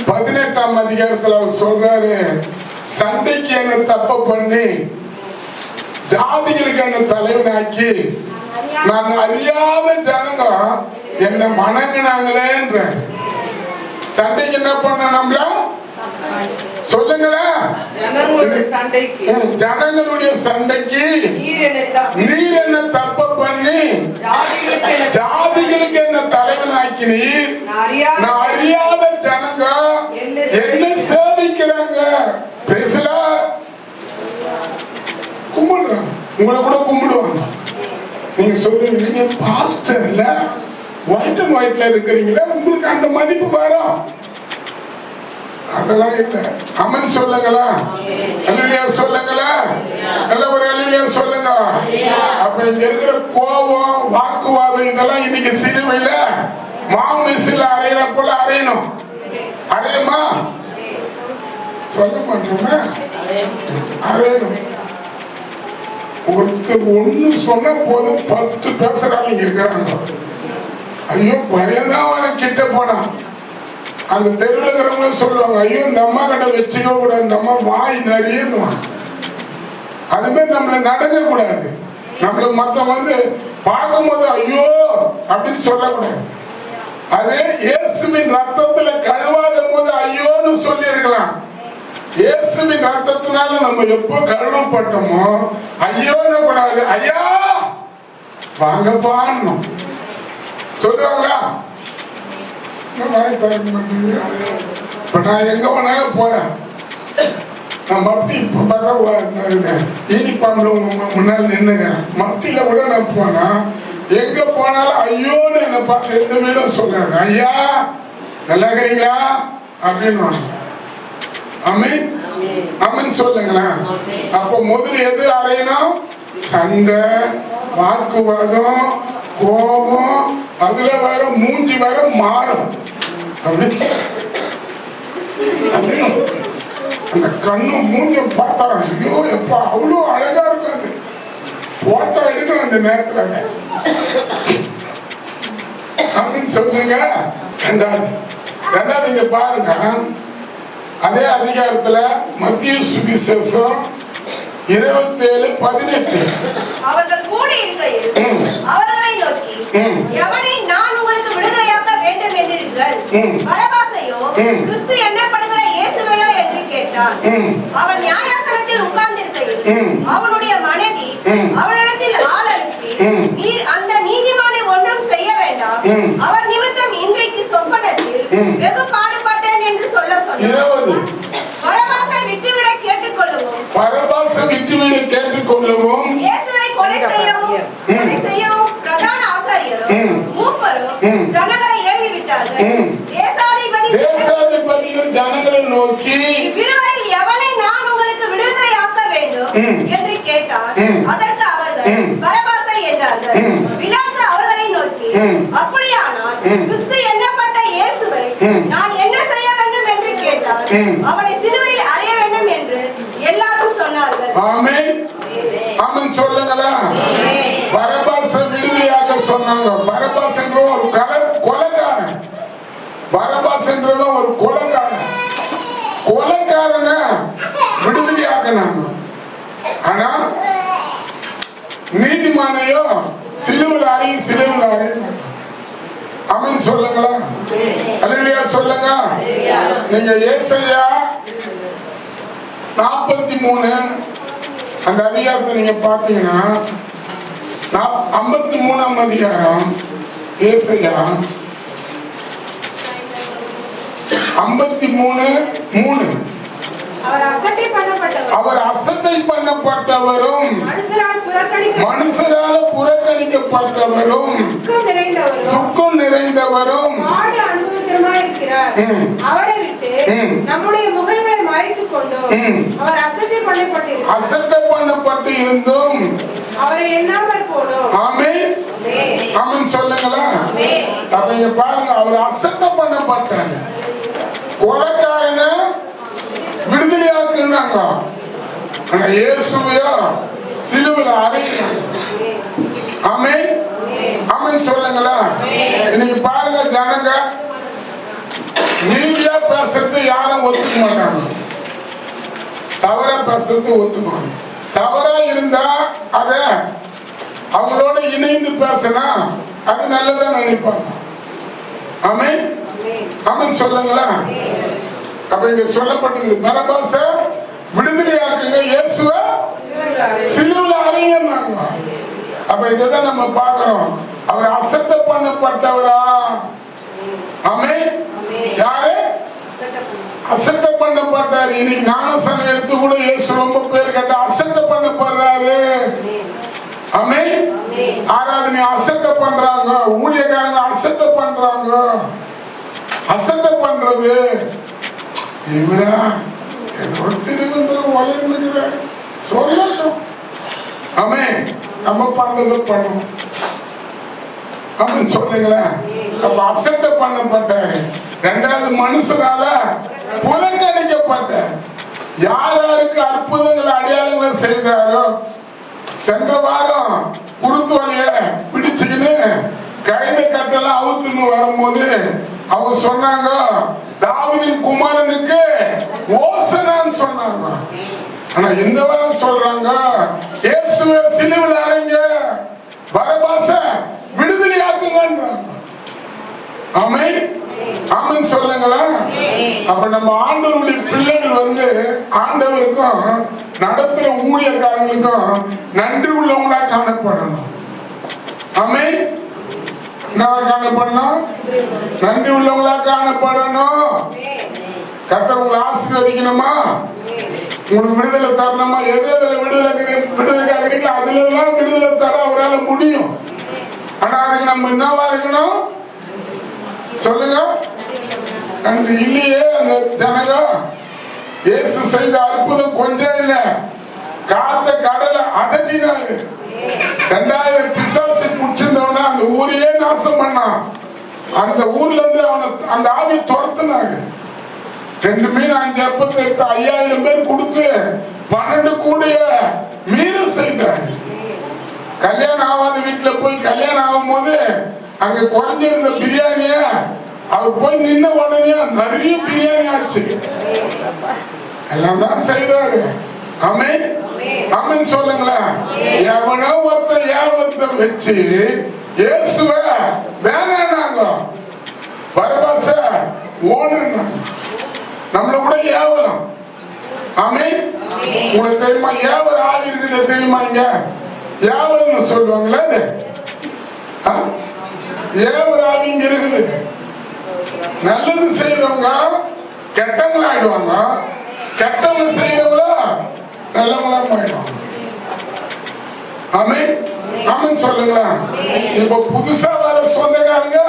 18ஆம் அதிகாரத்துல அவர் சொல்றாரு, சண்டைக்கு என்ன தப்ப பண்ணி ஜாதிகளுக்கு என்ன தலைவனாக்கி நான் அறியாத ஜனங்க என்ன வணங்கினாங்களேன்ற. சண்டைக்கு என்ன பண்ண நம்மள சொல்லுங்களேன். ஜனங்களுடைய சண்டைக்கு நீர் என்ன தப்ப பண்ணி ஜாதிகளுக்கு என்ன தலைவனாக்கினீர். நான் அறியாத ஜனங்க என்ன சேவிக்கிறாங்க. கும்பிடுறாங்க, உங்களை கூட கும்பிடுவாங்க. நீங்க சொல்றீங்க நீங்க பாஸ்டர்ல ஒயிட் அண்ட் ஒயிட்ல இருக்கிறீங்களா, உங்களுக்கு அந்த மதிப்பு வரும். அதெல்லாம் இல்ல. அமன் சொல்லுங்களா, அல்லேலூயா சொல்லுங்களா, நல்ல ஒரு அல்லேலூயா சொல்லுங்க. அப்ப இங்க இருக்கிற கோபம், வாக்குவாதம் இதெல்லாம் இன்னைக்கு சிலுவையில மாமிசில அறையிற போல அறையணும். அறையுமா? சொல்ல மாட்டோமே, அறையணும். ஒருத்தர் ஒண்ணு சொன்ன போதும் 10 பேசுறாங்க இருக்கிறாங்க. ஐயோ பயந்தான் வர கிட்ட போனா அந்த தெருவில் இருக்கிறவங்க சொல்லுவாங்க, ஐயோ இந்த அம்மா கிட்ட வச்சுக்க கூடாது, இந்த அம்மா வாய் நிறையன்னுவாங்க. அது மாதிரி நம்மள நடக்க கூடாது. நம்மள மத்தவங்க வந்து பார்க்கும்போது ஐயோ அப்படின்னு சொல்லக்கூடாது. அதே இயேசுவின் ரத்தத்துல கழுவாத போது ஐயோன்னு சொல்லி இருக்கலாம். இயேசுவின் ரத்தத்தினால நம்ம எப்போ கழுவப்பட்டோமோ ஐயோன்னு கூடாது, ஐயா வாங்கப்பான்னு சொல்லுவாங்களா? இப்ப நான் எங்க வேணாலும் போறேன், நான் மப்டி இப்ப பார்த்தா யூனிஃபார்ம்ல உங்க முன்னாள் நின்னுக்கிறேன். மப்டியில கூட நான் போனா எங்க போனாலும் ஐயோன்னு என்னை பார்த்து எந்த வீடும் சொல்றாங்க, ஐயா நல்லா இருக்கிறீங்களா அப்படின்னு. அமீன் அமீன் சொல்லுங்களேன். அப்ப முதல்ல எது அறையணும்? சண்டை, வாக்குவாதம், கோபம், அதுல வர மூஞ்சி வர மாறும். அந்த கண்ணு மூஞ்ச பார்த்தா ஐயோ எப்ப அவ்வளோ அழகா இருக்காது. போட்டோ எடுக்கணும் அந்த நேரத்துல அப்படின்னு சொல்லுங்க. ரெண்டாவது இங்க பாருங்க, அதே அதிகாரத்துல மத்திய சுவிசேஷம் 27:18 அவர்கள் கூடி இருக்கையில் அவர்களை நோக்கி, எவனை நான் உங்களுக்கு விடுதலையாக்க வேண்டும் என்றீர்கள், பரபாசையோ கிறிஸ்து என்னப்படுகிற இயேசுவையோ என்று கேட்டான். அவன் நியாயாசனத்தில் உட்கார்ந்திருக்கையில் அவனுடைய மனைவி அவனிடத்தில் ஆள் அனுப்பி, நீர் அந்த நீதிமானை ஒன்றும் செய்ய வேண்டாம், அவர் நிமித்தம் இன்றைக்கு சொப்பனத்தில் வெகு பாடுபட்டேன் என்று சொல்ல சொன்னார். பரபாசை விட்டுவிட கேட்டுக்கொள்ளவும், பரபாசை விட்டுவிட கேட்டுக்கொள்ளவும், இயேசுவை கொலை செய்யவும் பிரதான ஆசாரியரும் மூப்பரும் ஜனங்களை ஏவி விட்டார்கள். தேசாதிபதிகள் ஜனங்களை நோக்கி, இவ்விருவரில் எவனை நான் உங்களுக்கு விடுதலை ஆக்க வேண்டும் என்று கேட்டார். அதற்கு அவர்கள் பரபாசை என்றார்கள். பிலாத்து அவர்களை நோக்கி, அப்படியானால் கிறிஸ்து என்னப்பட்ட இயேசுவை நான் என்ன செய்ய வேண்டும் என்று கேட்டார். அவனை சிலுவையில் அறைய வேண்டும் என்று எல்லாரும் சொன்னார்கள். ஆமென் ஆமென் சொல்லுங்களா. பரபாசை விடுதலையாக சொன்னாங்க. பரபாஸ் என்ற ஒரு கொலைகாரன், பரபாஸ் என்றவன் ஒரு கொலைகாரன், கொலைகாரனை விடுதலையாக்கினாங்க. ஆனா நீதிமானையோ சிலுவையில் அறையும். ஆமென் சொல்லுங்களா, அல்லேலூயா சொல்லுங்க. நீங்க ஏசாயா 43 அந்த அதிகாரத்தை நீங்க பாத்தீங்கன்னா 53ஆம் அதிகாரம் ஏசாயா 53:3 அவர் அசட்டை பண்ணப்பட்டவரும் மனுஷரால் புறக்கணிக்கப்பட்டவரும் துக்கம் நிறைந்தவரும் அவரை விட்டு நம்முடைய முகங்களை மறைத்துக் கொண்டோம். அவர் அசட்டை பண்ணப்பட்டு இருந்தும் அவரை எண்ணாமல் போனோம். ஆமென் ஆமென் சொல்லுங்களா. அப்ப இங்க பாருங்க, அவர் அசட்டை பண்ணப்பட்டார். கொலைக்காரன விடுதலையாக்குனாங்க. ஆனா இயேசுவையோ சிலுவையில் அறையினாங்க. ஆமென் ஆமென் சொல்லுங்களா. இன்னைக்கு பாருங்க, ஜனங்க நீதியா பேசுறது யாரும் ஒத்துக்க மாட்டாங்க, தவறா பேசுறது ஒத்துக்குவாங்க. தவறா இருந்தா அத அவங்களோட இணைந்து பேசினா அது நல்லதா நினைப்பாங்க. ஆமென் ஆமென் சொல்லுங்களா. அப்ப இங்க சொல்லப்பட்டது பரபாச விடுதலையாக்குங்க, இயேசுவ சிலுவையில அறையுங்க. அப்ப இதான் நம்ம பார்க்கிறோம். அவர் அசட்டை பண்ணப்பட்டவரா? ஆமென். யாரு அசட்டை பண்ணப்பட்டாரு? இன்னைக்கு ஞானஸ்நானம் எடுத்து கூட இயேசு ரொம்ப பேர் கேட்ட அசட்டை பண்ணப்படுறாரு. ஆமென். ஆராதனை அசட்டை பண்றாங்க, ஊழியக்காரங்க அசட்டை பண்றாங்க. அசட்டை பண்றது இவரா ஏதோ திருவந்தரம் வளர்ந்துக்கிறார் சொல்லட்டும். ஆமென். நம்ம பண்ணதை பண்ணுவோம். ஆமென் சொல்லுங்களேன். அப்ப அசட்டை பண்ணப்பட்டாரு. இரண்டாவது மனுஷனால புறக்கணிக்கப்பட்ட யாருக்கு அற்புதங்கள் அடையாளங்களை செய்தாரோ. சென்ற வாரம் குருத்து வழிய பிடிச்சுக்கின்னு கைத கட்டெல்லாம் அவுத்துன்னு வரும்போது அவங்க சொன்னாங்க தாவீதின் குமாரனுக்கு ஓசனான்னு சொன்னாங்க. ஆனா இந்த வாரம் சொல்றாங்க இயேசுவை சிலுவையில் அறைங்க, பரபாச விடுதலையாக்குங்கன்றாங்க. ஆமென் ஆமென் சொல்லுங்களா. அப்ப நம்ம ஆண்டவருடைய பிள்ளைகள் ஆண்டவருக்கும் நடத்துற ஊழியக்காரங்களுக்கும் நன்றி உள்ளவங்களா காணப்படணும். ஆமென். நான் காணப்படணும், நன்றி உள்ளவங்களா காணப்படணும். கர்த்தர் உங்களை ஆசீர்வதிக்கணுமா, உங்களுக்கு விடுதலை தரணுமா, எது எதுல விடுதலை கேட்கறீங்களோ அதுல எல்லாம் விடுதலை தர அவரால் முடியும். ஆனா அதுக்கு நம்ம என்னவா இருக்கணும் சொல்லுங்க. நன்றி இல்லையே. அந்த ஜனகம் இயேசு செய்த அற்புதம் கொஞ்சம் இல்ல, காத்த கடலை அதட்டினாரு. 2000 பிசாசு குடிச்சிருந்தவன அந்த ஊரையே நாசம் பண்ணான். அந்த ஊர்ல இருந்து அவனை அந்த ஆவி துரத்துனாங்க. 2 மீன் 5 அப்பத்தை எடுத்து 5000 பேர் கொடுத்து 12 கூடைய மீற செய்தாங்க. கல்யாணம் ஆகாத வீட்டுல போய் கல்யாணம் ஆகும் போது அங்க குறைஞ்சிருந்த பிரியாணிய அவர் போய் நின்ன உடனே நிறைய பிரியாணி ஆச்சு. எல்லாம் தான் செய்தாரு. ஆமென் ஆமென் சொல்லுங்களேன். எவனோ ஒருத்தர் வச்சு இயேசுவ வேணாங்க, பரபாச ஓணுங்க. நம்மள கூட ஏவலாம். ஆமென். உங்களுக்கு தெரியுமா ஏவல் ஆவி இருக்குது தெரியுமா? இங்க ஏவல்னு சொல்லுவாங்களே, அது ஏவல் ஆவி இங்க இருக்குது. நல்லது செய்யறவங்க கெட்டவங்களா ஆயிடுவாங்க, கெட்டவங்க செய்யறவங்கள நல்லவங்களா ஆயிடுவாங்க. ஆமென் ஆமென் சொல்லுங்களா. இப்ப புதுசா வர சொந்தக்காரங்க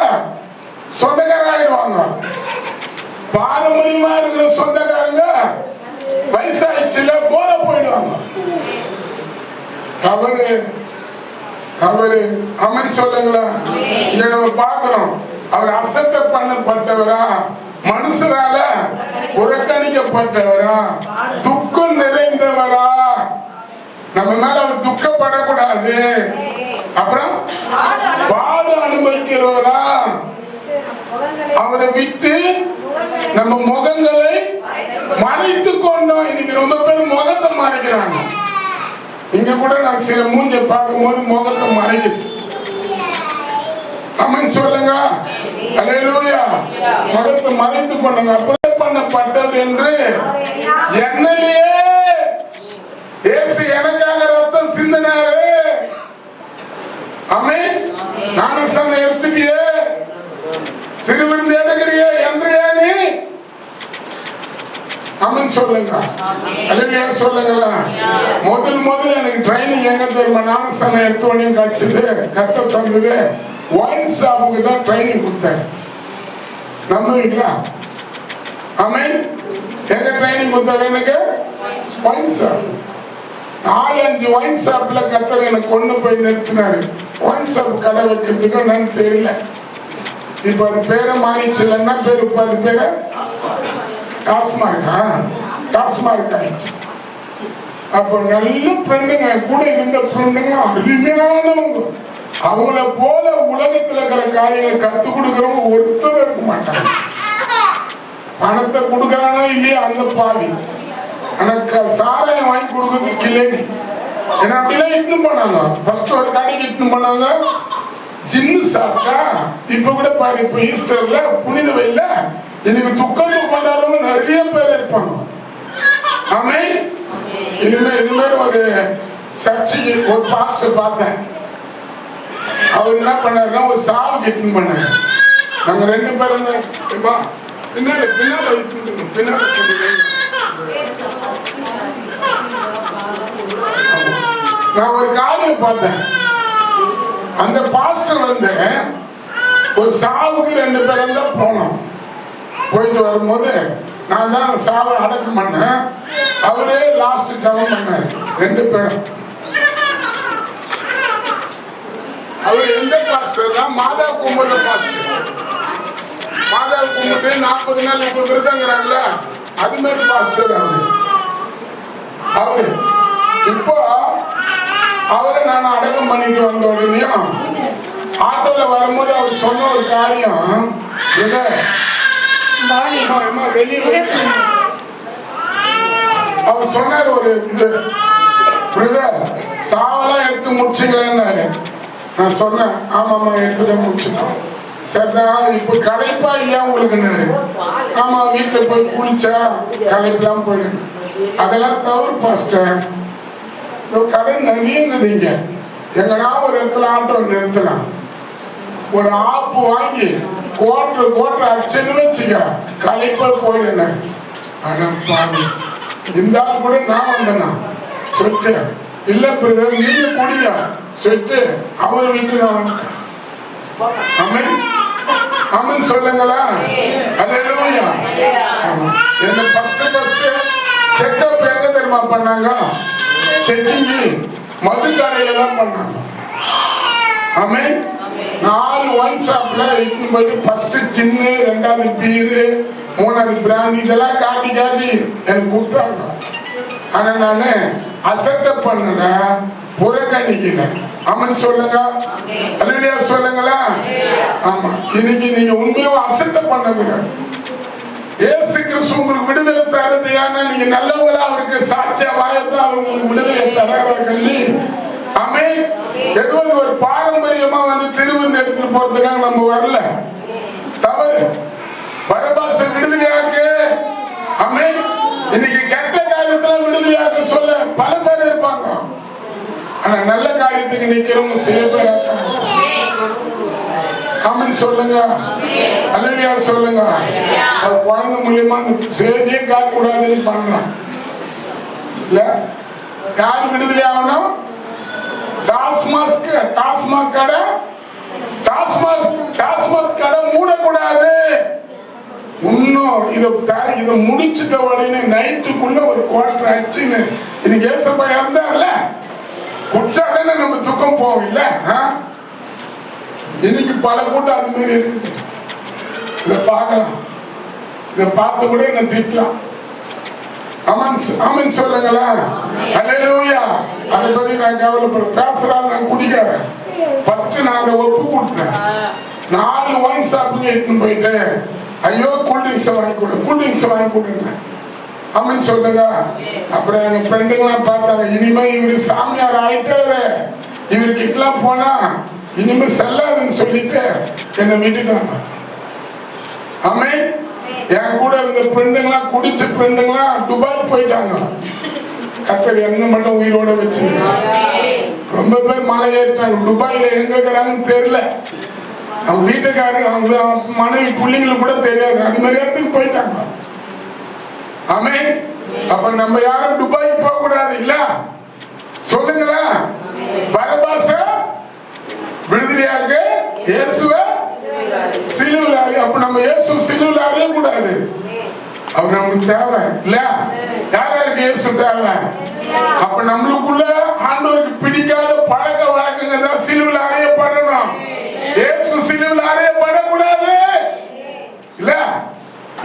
சொந்தக்காரங்க ஆயிடுவாங்க. பாரம்பரியமா இருக்கிற சொந்தக்காரங்க வயசாயிடுச்சுல போற போயிடுவாங்க. தவறு தவறு. ஆமென் சொல்லுங்களா. இங்க நம்ம பாக்குறோம் அவர் அசட்டை பண்ணப்பட்டவரா, மனுஷரால புறக்கணிக்கப்பட்டவரா, துக்கம் நிறைந்தவரா. நம்ம மேல அவர் துக்கப்படக்கூடாது. அப்புறம் பாடு அனுபவிக்கிறவரா, அவரை விட்டு நம்ம முகங்களை மறைத்து கொண்டோம். இன்னைக்கு ரொம்ப பேர் முகத்தை மறைக்கிறாங்க. இங்க கூட நான் சில மூஞ்ச பார்க்கும் போது முகத்தை மறைக்குது. ஆமென் சொல்லுங்க. அல்லேலூயா. முகத்தை மறைத்து கொண்டாங்க. அப்புறம் பண்ணப்பட்டவர் என்று என்னையே இயேசு எனக்காக ரத்தம் சிந்தினாரு. ஆமென். ஞானஸ்நானம் எடுத்துட்டியே, திருவிருந்து எடுக்கிறியே என்று நீ ஆமென் சொல்லுங்க. அல்லேலூயா சொல்லுங்களா. முதல் எனக்கு ட்ரைனிங் எங்க தெரியுமா? ஞானஸ்நானம் எடுத்தோடனே கிடைச்சது, கர்த்தர் தந்தது ஒயின் ஷாப்புக்கு தான் ட்ரைனிங் கொடுத்தேன். நம்புவீங்களா? ஆமென். எங்க ட்ரைனிங் கொடுத்தாரு? எனக்கு ஒயின் ஷாப். 4-5 ஒயின் ஷாப்ல கர்த்தர் எனக்கு கொண்டு போய் நிறுத்தினாரு. ஒயின் ஷாப் கடை வைக்கிறதுக்கு எனக்கு தெரியல. இப்ப அது பேரை மாறிச்சு. என்ன பேரு இப்ப அது பேரு? டாஸ்மார்க்கா? டாஸ்மார்க் ஆயிடுச்சு. அப்ப நல்ல பெண்ணுங்க கூட இருந்த பெண்ணுங்க அருமையானவங்க. அவங்கள போல உலகத்துல இருக்கிற காரியங்களை கத்து கொடுக்கறவங்க ஒருத்தர் இருக்க மாட்டாங்க. பணத்தை கொடுக்கறானோ இல்லையா அந்த பாதி. ஆனா சாராயம் வாங்கி கொடுக்கறது கிளேடி. ஏன்னா அப்படிலாம் இட்டுன்னு போனாங்க. ஃபர்ஸ்ட் ஒரு கடைக்கு இட்டுன்னு போனாங்க, ஜின்னு சாப்பிட்டா. இப்ப கூட பாரு, இப்ப ஈஸ்டர்ல புனித வெயில்ல இன்னைக்கு துக்கத்தை கொண்டாடுறவங்க நிறைய பேர் இருப்பாங்க. ஆமென். இதுமாரி ஒரு சர்ச்சைக்கு ஒரு பாஸ்டர் பார்த்தேன். அவர் என்ன பண்ணாருன்னா ஒரு சாவு கிட்டுன்னு பண்ணாரு. நாங்க 2 பேரும் பின்னால பின்னால நான் ஒரு காரியம் பார்த்தேன். அந்த பாஸ்டர் ஒரு சாவுக்கு 2 பேரும் தான் போனோம். போயிட்டு வரும்போது நான் தான் சாவை அடக்கம் பண்ணேன். அவரே லாஸ்ட் ஜபம் பண்ணாரு 2 பேரும். அவர் எந்த பாஸ்டர்னா மாதா கும்பிடுற பாஸ்டர். மாதா கும்பிட்டு 40 நாள் இப்ப விரதங்கிறாங்கல்ல, அது மாதிரி பாஸ்டர் அவரு. இப்போ அவரை நான் அடக்கம் பண்ணிட்டு வந்த உடனேயும் ஆட்டோல வரும்போது அவர் சொன்ன ஒரு காரியம், வெளியே அவர் சொன்னார் ஒரு இது, பிரதர் சாவெல்லாம் எடுத்து முடிச்சுங்களேன்னாரு. நான் சொன்னேன், ஆமாம்மா எடுத்துட்டு முடிச்சுட்டோம். சரிதான், இப்ப களைப்பா இல்லையா உங்களுக்குன்னாரு. ஆமா, வீட்டுல போய் குளிச்சா களைப்பெல்லாம் போயிடு. அதெல்லாம் தவறு பாஸ்டர். கடை நிறைய இருக்குதுங்க. எங்கன்னா ஒரு இடத்துல ஆட்டோ நிறுத்தலாம், ஒரு ஆப்பு வாங்கி கோட்டை அடிச்சுன்னு வச்சுக்க, களைப்பா போயிடுன. ஆனா பாவி, இந்த ஆள் கூட நான் வந்தேன்னா சொல்லிட்டு, இல்ல பிரதர் நீங்க குடியா சொல்லிட்டு அவர் வீட்டு நான் வந்துட்டேன். ஆமென் ஆமென் சொல்லுங்களா. அல்லேலூயா. என்ன ஃபர்ஸ்ட் செக்அப் எங்க தெரியுமா பண்ணாங்க? செக்கிங்கி மதுக்கடையில தான் பண்ணாங்க. ஆமென். 4 ஒயின் ஷாப்ல இட்டுன்னு போயிட்டு ஃபர்ஸ்ட் ஜின்னு, 2வது பீரு, 3வது பிராந்தி இதெல்லாம் காட்டி எனக்கு கொடுத்தாங்க. ஆனா நானு அசட்ட பண்ணல, புறக்கணிக்கல. ஆமென் சொல்லுங்க. அல்லேலூயா சொல்லுங்களா. ஆமா, இன்னைக்கு நீங்க உண்மையாக அசட்ட பண்ணக்கூடாது. இயேசு கிறிஸ்து உங்களுக்கு விடுதலை தருது. ஏன்னா நீங்க நல்லவங்களா அவருக்கு சாட்சியா வாயத்தான் அவர் உங்களுக்கு விடுதலை தராங்க. ஆமென். ஏதோ ஒரு பாரம்பரியமா திருவிருந்து எடுத்துட்டு போறதுக்காக நம்ம வரல, தவறு. பரபாச விடுதலையாக்கு. ஆமென். இன்னைக்கு கெட்ட காரியத்துல விடுதலையாக்க சொல்ல பல பேர் இருப்பாங்க. ஆனா நல்ல காரியத்துக்கு நிக்கிறவங்க சில பேர். ஆமென் சொல்லுங்க. அல்லேலூயா சொல்லுங்க. அது குழந்தை மூலியமா செய்தியே காக்க கூடாதுன்னு பண்றான். இல்ல யார் விடுதலை ஆகணும்? டாஸ்மாக் கடை மூடக்கூடாது. இன்னும் இதை முடிச்சுட்ட உடனே நைட்டுக்குள்ள ஒரு குவார்டர் அடிச்சுன்னு இன்னைக்கு ஏசப்பா இருந்தார்ல, குடிச்சாதானே நம்ம துக்கம் போவோம் இல்ல. இன்னைக்கு பல கூட்டம் அது மாதிரி இருக்குது. இதை பார்க்கலாம், இதை பார்த்து கூட என்ன திட்டலாம். ஆமென் சொல்லுங்களா. அல்லேலூயா. அதை பத்தி நான் கவலைப்படுறேன். பேசுறாள் நான் குடிக்கிறேன். ஃபர்ஸ்ட் நான் அதை ஒப்பு கொடுத்தேன். 4 ஒயின் ஷாப்புங்க எடுத்துன்னு போயிட்டு, ஐயோ கூல்ட்ரிங்க்ஸ் வாங்கி கொடுங்க. ஆமென் சொல்லுங்க. அப்புறம் எங்க ஃப்ரெண்டுங்களாம் பார்த்தாங்க, இனிமே இவரு சாமியார் ஆயிட்டாரு, இவருக்கிட்டலாம் போனா இனிமே செல்லாதுன்னு சொல்லிட்டு என்னை விட்டுட்டாங்க. ஆமென். என் கூட இருந்த ஃப்ரெண்டுங்களாம் குடிச்ச ஃப்ரெண்டுங்களாம் துபாய் போயிட்டாங்க. கர்த்தர் என்ன மட்டும் உயிரோட வச்சு ரொம்ப பேர் மலை ஏறிட்டாங்க. துபாயில எங்க இருக்கிறாங்கன்னு தெரியல. அவங்க வீட்டுக்காரங்க, அவங்க மனைவி பிள்ளைங்களுக்கு கூட தெரியாது. அது மாதிரி இடத்துக்கு போயிட்டாங்க. ஆமென். அப்ப நம்ம யாரும் துபாய் போக கூடாது இல்ல. சொல்லுங்களா. பரபாச விடுதலையாக இயேசுவ சிலுவையில் அறைய. அப்ப நம்ம இயேசு சிலுவையில் அறைய கூடாது. அவர் நமக்கு தேவை இல்ல. யாருக்கு இயேசு தேவை? அப்ப நம்மளுக்குள்ள ஆண்டவருக்கு பிடிக்காத பழக்க வழக்கங்க தான் சிலுவையில் அறையப்படணும். இயேசு சிலுவையில் அறையப்படக்கூடாது இல்ல.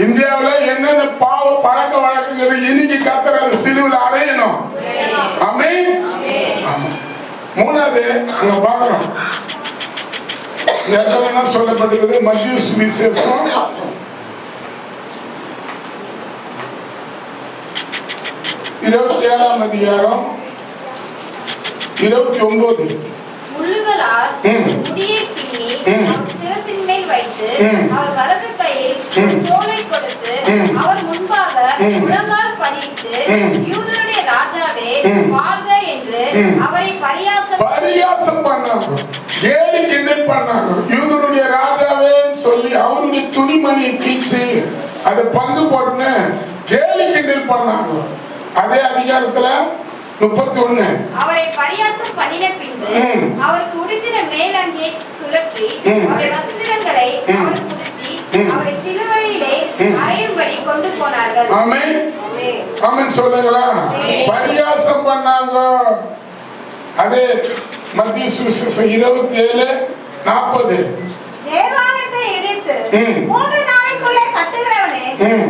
இந்தியாவில் என்னென்ன பாவ பழக்க வழக்கங்கிறது இன்னைக்கு கர்த்தர் சிலுவையில் அறையணும். ஆமென். மூணாவது அங்க பாக்குறோம், என்ன சொல்லப்பட்டிருக்குது? மத்திய சுவிசேஷம் 27ஆம் அதிகாரம் 29. முள்ளுகளால் முடியை பின்னி அவர் சிரசின் மேல் வைத்து அவர் வலது கையில் தோலை கொடுத்து அவர் முன்பாக முழங்கால் படியிட்டு யூதருடைய ராஜாவே வாழ்க என்று அவரை பரியாசம் பண்ணாங்க, கேலி கிண்டல் பண்ணாங்க. யூதருடைய ராஜாவேன்னு சொல்லி அவருடைய துணிமணியை கீச்சு அதை பங்கு போட்டு கேலி கிண்டல் பண்ணாங்க. அதே அதிகாரத்துல 31 அவரை பரியாசம் பண்ணின பின்பு அவருக்கு உடுத்தின மேலங்கியை சுழற்றி அவருடைய வஸ்திரங்களை அவர் உடுத்தி அவரை சிலுவையிலே அறையும்படி கொண்டு போனார்கள். ஆமென் ஆமென் சொல்லுங்களா. பரியாசம் பண்ணாங்க. அதே மத்திய சுவிசேஷம் 27:40 தேவாலயத்தை இடித்து 3 நாளைக்குள்ளே கட்டுகிறவனே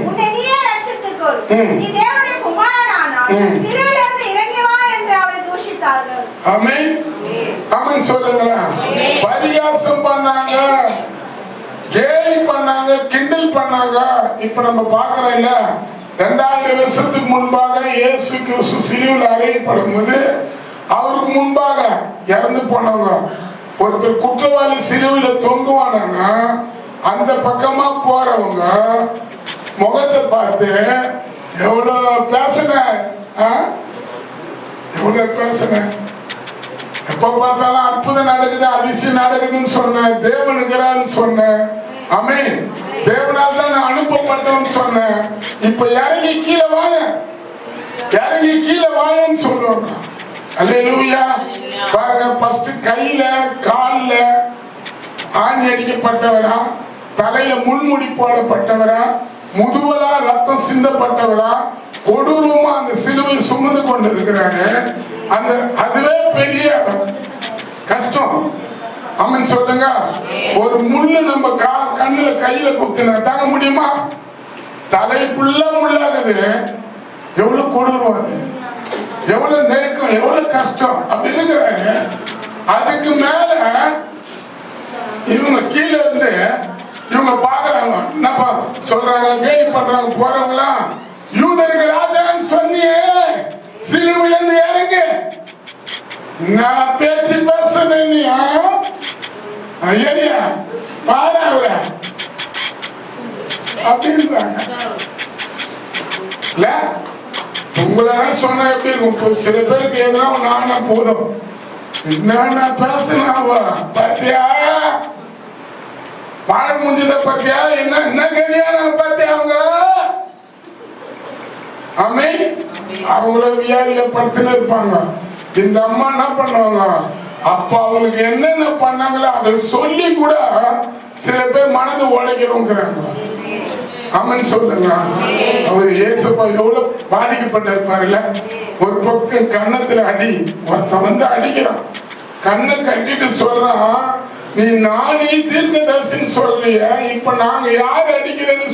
உன்னை நீயே ரட்சித்துக்கொள், நீ தேவனுடைய குமாரனானால் சிலுவையிலிருந்து இறங்கி வா என்று அவரை தூஷித்தார்கள். ஆமென் ஆமென் சொல்லுங்களா. பரியாசம் பண்ணாங்க, கேலி பண்ணாங்க, கிண்டல் பண்ணாங்க. இப்ப நம்ம பார்க்கிறோம் இல்ல, 2000 வருஷத்துக்கு முன்பாக இயேசு கிறிஸ்து சிலுவையில் அறையப்படும் போது அவருக்கு முன்பாக இறந்து போனவங்க ஒருத்தர் குற்றவாளி சிலுவையில் தொங்குவானா அந்த பக்கமா போறவங்க முகத்தை பார்த்து எவ்வளவு பேசுன, எவ்வளவு பேசுன, எப்ப பார்த்தாலும் அற்புதம் நடக்குது, அதிசயம் நடக்குதுன்னு சொன்ன, தேவனுங்கிறான்னு சொன்ன, ஆமென், தேவனால் தான் நான் அனுப்பப்பட்டவன்னு சொன்னேன். இப்ப இறங்கி கீழே வாங்க, இறங்கி கீழே வாங்கன்னு சொல்லுவாங்க. அல்லேலூயா. பாருங்க, ஃபர்ஸ்ட் கையில கால்ல ஆணி அடிக்கப்பட்டவரா, தலையில முள்முடி போடப்பட்டவரா, முதுவலா ரத்தம் சிந்தப்பட்டவரா, கொடூரமா அந்த சிலுவை சுமந்து கொண்டு இருக்கிறாரு. அந்த அதுவே பெரிய கஷ்டம். ஆமென் சொல்லுங்க. ஒரு முள்ளு நம்ம கண்ணுல கையில குத்துனா தாங்க முடியுமா? தலை ஃபுல்லா முள்ளாகுது. எவ்வளவு கொடூரம் அது, எவ்வளவு நெருக்கம், எவ்வளவு கஷ்டம் அப்படி இருக்கிறாங்க. அதுக்கு மேல இவங்க கீழே இருந்து இவங்க பாக்குறாங்க, என்னப்பா சொல்றாங்க, கேலி பண்றாங்க போறவங்களா, யூதருக்கு ராஜான்னு சொன்னியே, சிலுவையில இருந்து இறங்கு, நான் பேச்சு பேசுறேன், நீ ஐயா பாரு அவர அப்படின்றாங்க. இல்ல உங்களை சொன்ன எப்படி இருக்கும்? சில பேருக்கு எதுனா நானா போதும், என்ன பேசுனாவா பாத்தியா, வாழ முடிஞ்சத பாத்தியா, என்ன கதியா பாத்தியா அவங்க. ஆமென். அவங்கள வியாதியில படுத்துன்னு இருப்பாங்க. இந்த அம்மா என்ன பண்ணுவாங்க, அப்ப அவங்களுக்கு என்னென்ன பண்ணாங்களோ அதை சொல்லி கூட சில பேர் மனது உடைக்கிறோங்கிறாங்க. ஆமென் சொல்லுங்க. அவர் இயேசுப்பா எவ்வளவு பாதிக்கப்பட்டிருப்பாருல்ல. ஒரு பக்கம் கன்னத்துல அடி, ஒருத்தன் வந்து அடிக்கிறான், கண்ணை கட்டிட்டு சொல்றான், நீ நானே தீர்க்கதரிசின்னு சொல்றிய, இப்ப நாங்க யாரு அடிக்கிறேன்னு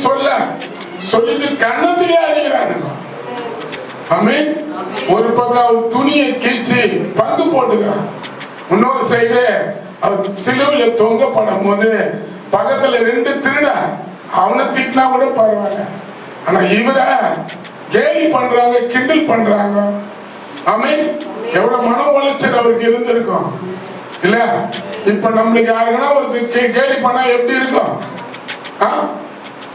சொல்லிட்டு கன்னத்திலே அடிக்கிறானுங்க. ஆமென். ஒரு பக்கம் அவர் துணியை கீழ்ச்சி பங்கு போட்டுக்கிறான். இன்னொரு சைடு அவர் சிலுவையில தொங்கப்படும் போது பக்கத்துல 2 திருட, அவனை திட்டினா கூட பரவாயில்ல, ஆனா இவரை கேலி பண்றாங்க, கிண்டல் பண்றாங்க. ஆமென். எவ்வளவு மன உளைச்சல் அவருக்கு இருந்திருக்கும் இல்ல. இப்ப நம்மளுக்கு யாருக்குன்னா ஒரு கேலி பண்ணா எப்படி இருக்கும்,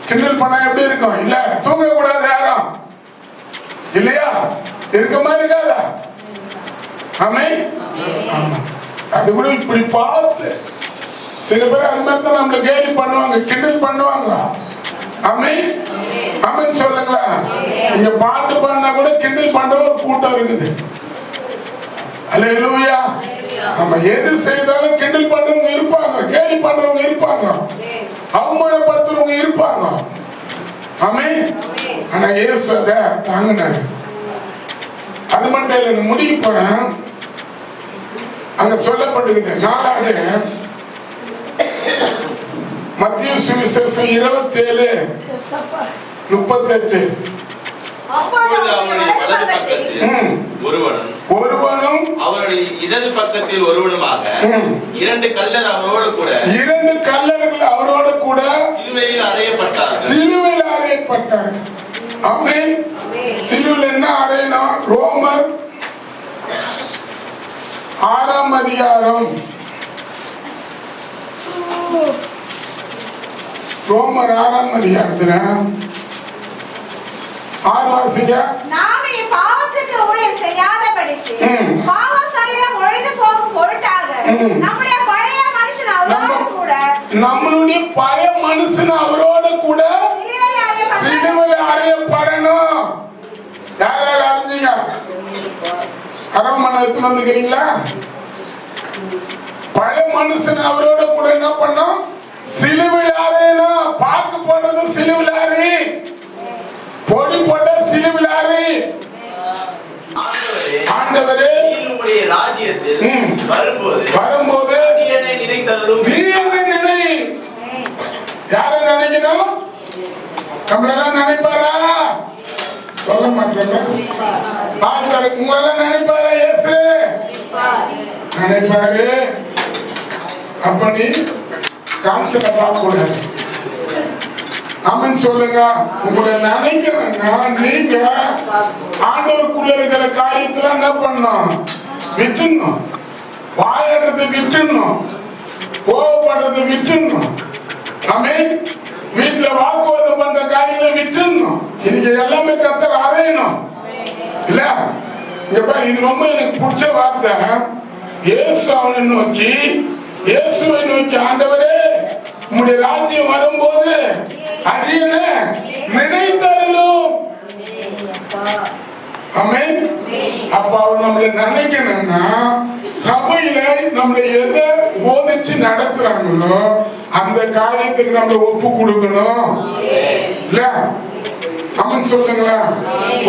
கிண்டல் பண்ணா எப்படி இருக்கும்? இல்ல தூங்க கூடாது யாரும் இல்லையா, இருக்க மாதிரி இருக்காதா? ஆமென். அது கூட இப்படி பார்த்து சில பேர் அது மாதிரி தான் நம்மள கேலி பண்ணுவாங்க, கிண்டல் பண்ணுவாங்க. ஆமென் ஆமென் சொல்லுங்களா. நீங்க பாட்டு பாடினா கூட கிண்டல் பண்ற ஒரு கூட்டம் இருக்குது. அல்லேலூயா. நம்ம எது செய்தாலும் கிண்டல் பண்றவங்க இருப்பாங்க, கேலி பண்றவங்க இருப்பாங்க, அவமானப்படுத்துறவங்க இருப்பாங்க. ஆமென். ஆனா இயேசு அதை தாங்கினாரு. அது மட்டும் இல்லை, முடிக்க போறேன். அங்க சொல்லப்பட்டிருக்குது 4வது மத்திய சுவிசேஷம் 27:38. ஒருவனும் அவருடைய இடது பக்கத்தில் ஒருவனுமாக 2 கல்லர் அவரோடு கூட 2 கல்லர்கள் அவரோடு கூட சிலுவையில் அறையப்பட்டார். ஆமென். சிலுவையில் என்ன அறையணும்? ரோமர் 6ஆம் அதிகாரம் ரோமர் 6ஆம் அதிகாரத்துல 6 வாசிங்க. நாம் இனி பாவத்துக்கு ஊழியம் செய்யாதபடிக்கு பாவ சரீரம் ஒழிந்து போகும் பொருட்டாக நம்முடைய பழைய மனுஷன் அவரோடு கூட நம்மளுடைய பழைய மனுஷன் அவரோட கூட சிலுவையில் அறையப்படணும். யார் யார் அறிஞ்சீங்க? அரவமனை எடுத்துன்னு வந்துக்கிறீங்களா? பழைய மனுஷன் அவரோட கூட என்ன பண்ணும்? சிலுவையில் அறையணும். பாக்கு போட்டது சிலுவையில் அறை, பொடி போட்ட சிலுவையில் அறை. ஆண்டவரே உம்முடைய ராஜ்யத்தில் வரும்போது நீ என்னை நினைத்தருளும். நீ என்ன நினை? யாரை நினைக்கணும்? நம்மளெல்லாம் நினைப்பாரா? சொல்ல மாட்டோங்க. உங்களெல்லாம் நினைப்பாரா? இயேசு நினைப்பாரு. அப்ப நீ கான்செப்ட பார்க்க கூடாது. ஆமென் சொல்லுங்க. உங்களை நினைக்கிறேன்னா நீங்க ஆண்டவருக்குள்ள இருக்கிற காரியத்துல என்ன பண்ணணும்? விட்டுணும். வாயடுறது விட்டுணும், கோவப்படுறது விட்டுணும். ஆமென். வீட்டுல வாக்குவாதம் பண்ற காரியங்களை விட்டுணும். இன்னைக்கு எல்லாமே கர்த்தர் அறையணும் இல்ல? இங்க பாரு, இது ரொம்ப எனக்கு பிடிச்ச வார்த்தை. இயேசு அவனை நோக்கி, இயேசுவை நோக்கி, ஆண்டவரே உம்முடைய ராஜ்யம் வரும்போது அரியன நினைத்தருளும். ஆமென். அப்ப அவர் நம்மளை நினைக்கணும்னா சபையில நம்மளை எதை போதிச்சு நடத்துறாங்களோ அந்த காரியத்துக்கு நம்ம ஒப்பு கொடுக்கணும் இல்ல? ஆமென் சொல்லுங்களா?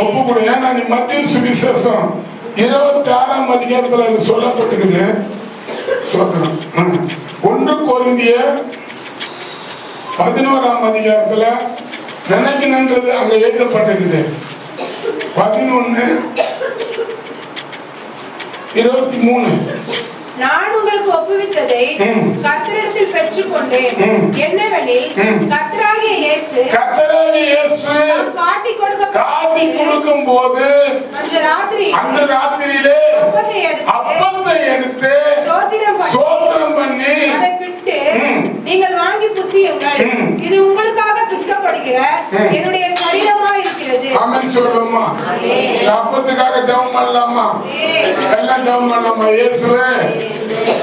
ஒப்பு கொடு. ஏன்னா நீ மத்திய சுவிசேஷம் 26ஆம் அதிகாரத்துல அது சொல்லப்பட்டிருக்குது. சொல்றோம் 1 கொரிந்தியர் 11ஆம் அதிகாரத்துல நினைக்கணுன்றது அங்க எழுதப்பட்டிருக்குது. 11:23. நான் உங்களுக்கு ஒப்புவித்ததை கர்த்தரிடத்தில் பெற்றுக்கொண்டேன். என்னவெனில் கர்த்தராகிய இயேசு காட்டிக் கொடுக்கும் போது அந்த ராத்திரியிலே அப்பத்தை எடுத்து ஸ்தோத்திரம் பண்ணி அதை பிட்டு, நீங்கள் வாங்கி புசியுங்கள், இது உங்களுக்காக பிற்கப்படுகிற என்னுடைய சரீரமா இருக்கிறது. ஆமென் சொல்லுமா? அப்பத்துக்காக ஜெபம் பண்ணலாமா? எல்லாம் ஜெபம் பண்ணலாமா? இயேசுவே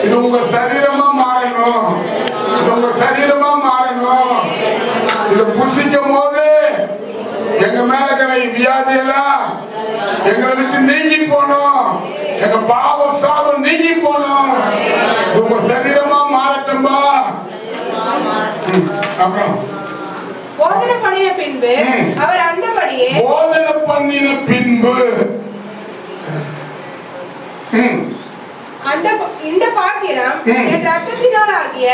இது உங்க சரீரமா மாறணும், இது உங்க சரீரமா மாறணும். இதை புசிக்கும் போது எங்க மேல இருக்கிற வியாதி எல்லாம் எங்களை விட்டு நீங்கி போனோம், எங்க பாவ சாபம் நீங்கி போனோம். இது உங்க சரீரமா மாறட்டும்பா. அப்புறம் போதனை பண்ணின பின்பு அவர் அந்தபடியே போதனை பண்ணின பின்பு இந்த பாத்திரம் என் ரத்தத்தினால் ஆகிய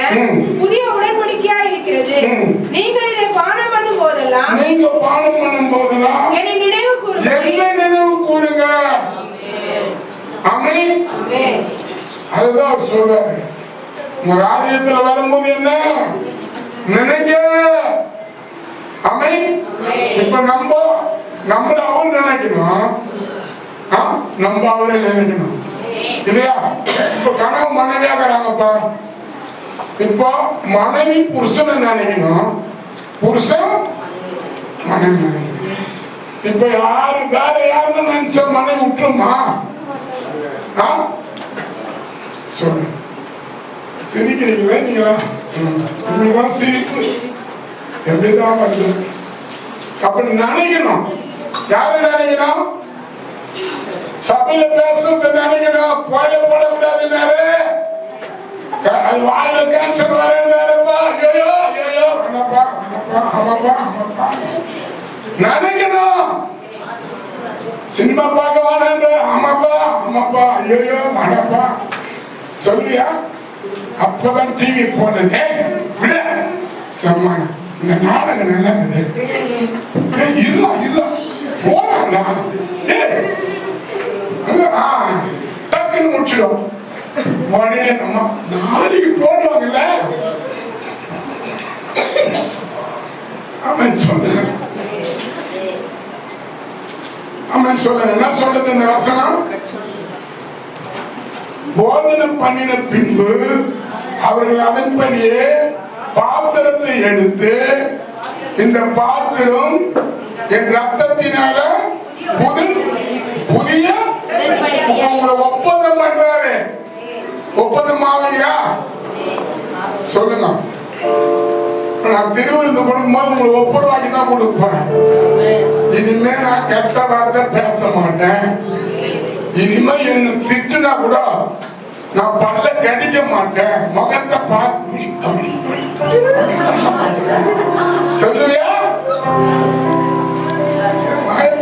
புதிய உடன்படிக்கையா இருக்கிறது. நீங்கள் இதை பானம் பண்ணும் போதெல்லாம் என்னை நினைவு கூறுங்க. ஆமென். அதுதான் சொல்றாரு. உங்க ராஜ்யத்துல வரும்போது என்ன நினைங்க. ஆமென். இப்ப நம்மள அவர் நினைக்கணும், நம்ம அவரை நினைக்கணும் இல்லையா? இப்ப கனவு மனைவியாகிறாங்கப்பா. இப்போ மனைவி புருஷனை நினைக்கணும், புருஷன் மனைவி நினைக்கணும். இப்ப யாரு வேற யாருன்னு நினைச்ச மனைவி விட்டுருமா? சொல்லு. சிரிக்கிறீங்களா நீங்களா? நீங்களாம் சிரிப்பு எப்படிதான் வருது? அப்ப நினைக்கணும். யாரு நினைக்கணும்? சபையில பேசுறது நினைக்கணும். போடக்கூடாதுன்னாரு. வாயில கேன்சர் வரேன்னுப்பா. ஐயோ ஐயோ ஆமாப்பா ஆமாப்பா ஆமாப்பா நினைக்கணும். சினிமா பார்க்க வேணாங்க. ஆமாப்பா ஆமாப்பா ஐயோ வேணாப்பா சொல்லியா? அப்பதான் டிவி போனது. விட சம்மான இந்த நாடகம் நல்லா இருக்குது. இல்ல போறாங்களா? டக்குன்னு முடிச்சிடும். உடனே நம்ம நாளைக்கு போடுவாங்கல்ல. ஆமென் சொல்லுங்க. ஆமென் சொல்லுங்க. என்ன சொல்லுது இந்த வசனம்? போதனம் பண்ணின பின்பு அவர்கள் அதன்படியே பாத்திரத்தை எடுத்து, இந்த பாத்திரம் என் ரத்தத்தினால புதிய உங்களை ஒப்பந்தம் பண்றாரு. ஒப்பந்தம் ஆவீங்களா சொல்லுங்க. நான் திருவிருந்து கொடுக்கும்போது உங்களுக்கு ஒப்புரவாக்கி தான் கொடுப்பேன். இனிமே நான் கெட்ட வார்த்தை பேச மாட்டேன். இனிமே என்ன திட்டுனா கூட நான் பல்ல கடிக்க மாட்டேன். முகத்தை பார்த்து சொல்லுவியா?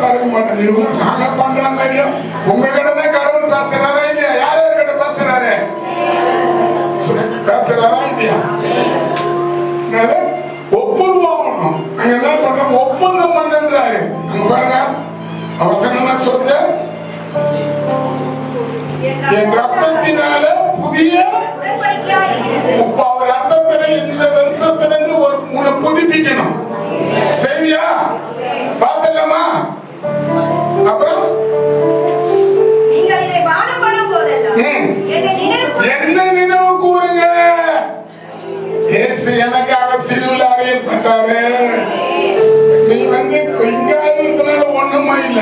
தரக்க மாட்டேன். இவங்க நாங்க பண்ற மாதிரியும் உங்ககிட்ட தான் கடவுள் பேசுறாரா இல்லையா? யார் யார்கிட்ட பேசுறாரு? பேசுறாரா இல்லையா? ஒப்புரவாகணும். அங்க என்ன பண்றோம்? ஒப்பந்தம் பண்றாரு. அங்க பாருங்க, அவசரமா சொல்லுது, என் ரத்தத்தினால புதிய அவர் ரத்தத்தில இந்த வருஷத்திலிருந்து உன்னை புதுப்பிக்கணும். சரியா? பார்த்தலாமா? அப்புறம் என்ன நினைவு கூறுங்க. இயேசு எனக்காக சிலுவையில் அறையப்பட்டாரு. நீ இங்க இருக்கிறதுனால ஒண்ணுமா இல்ல.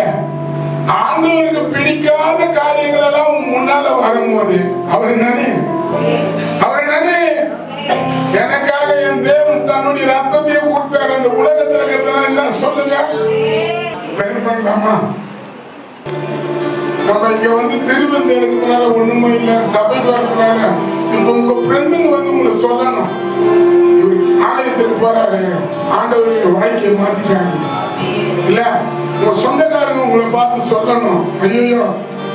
ஆண்டவருக்கு பிடிக்காத காரியங்கள் எல்லாம் முன்னால வரும்போது அவர் என்னன்னு எனக்காக என் தேவன் தன்னுடைய ரத்தத்தை கொடுத்தாரு. அந்த உலகத்துல இருக்கிறதெல்லாம் என்ன சொல்லுங்க. பண்ணலாமா? நம்ம இங்க திருவிருந்து எடுக்கிறதுனால ஒண்ணுமே இல்ல. சபைக்கு வரதுனால இப்ப உங்க ஃப்ரெண்டுங்க உங்களை சொல்லணும், ஆலயத்துக்கு போறாரு, ஆண்டவர் வாழ்க்கையை மாத்திட்டாங்க இல்ல. உங்க சொந்தக்காரங்க உங்களை பார்த்து சொல்லணும், ஐயோ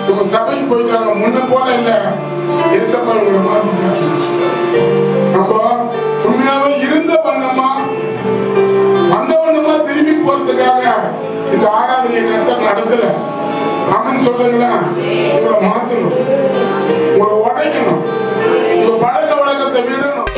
இவங்க சபைக்கு போயிட்டாங்க, முன்ன போல இல்ல, ஏசப்பா உங்களை மாத்திட்டாங்க. நம்ம உண்மையாவே இருந்த வண்ணமா வந்த வண்ணமா திரும்பி போறதுக்காக இந்த ஆராதனை கர்த்தர் நடத்தல. ஆமென் சொல்லுங்களா? உங்களை மாத்தணும், உங்களை உடைக்கணும், உங்க பழக்க வழக்கத்தை விடணும்.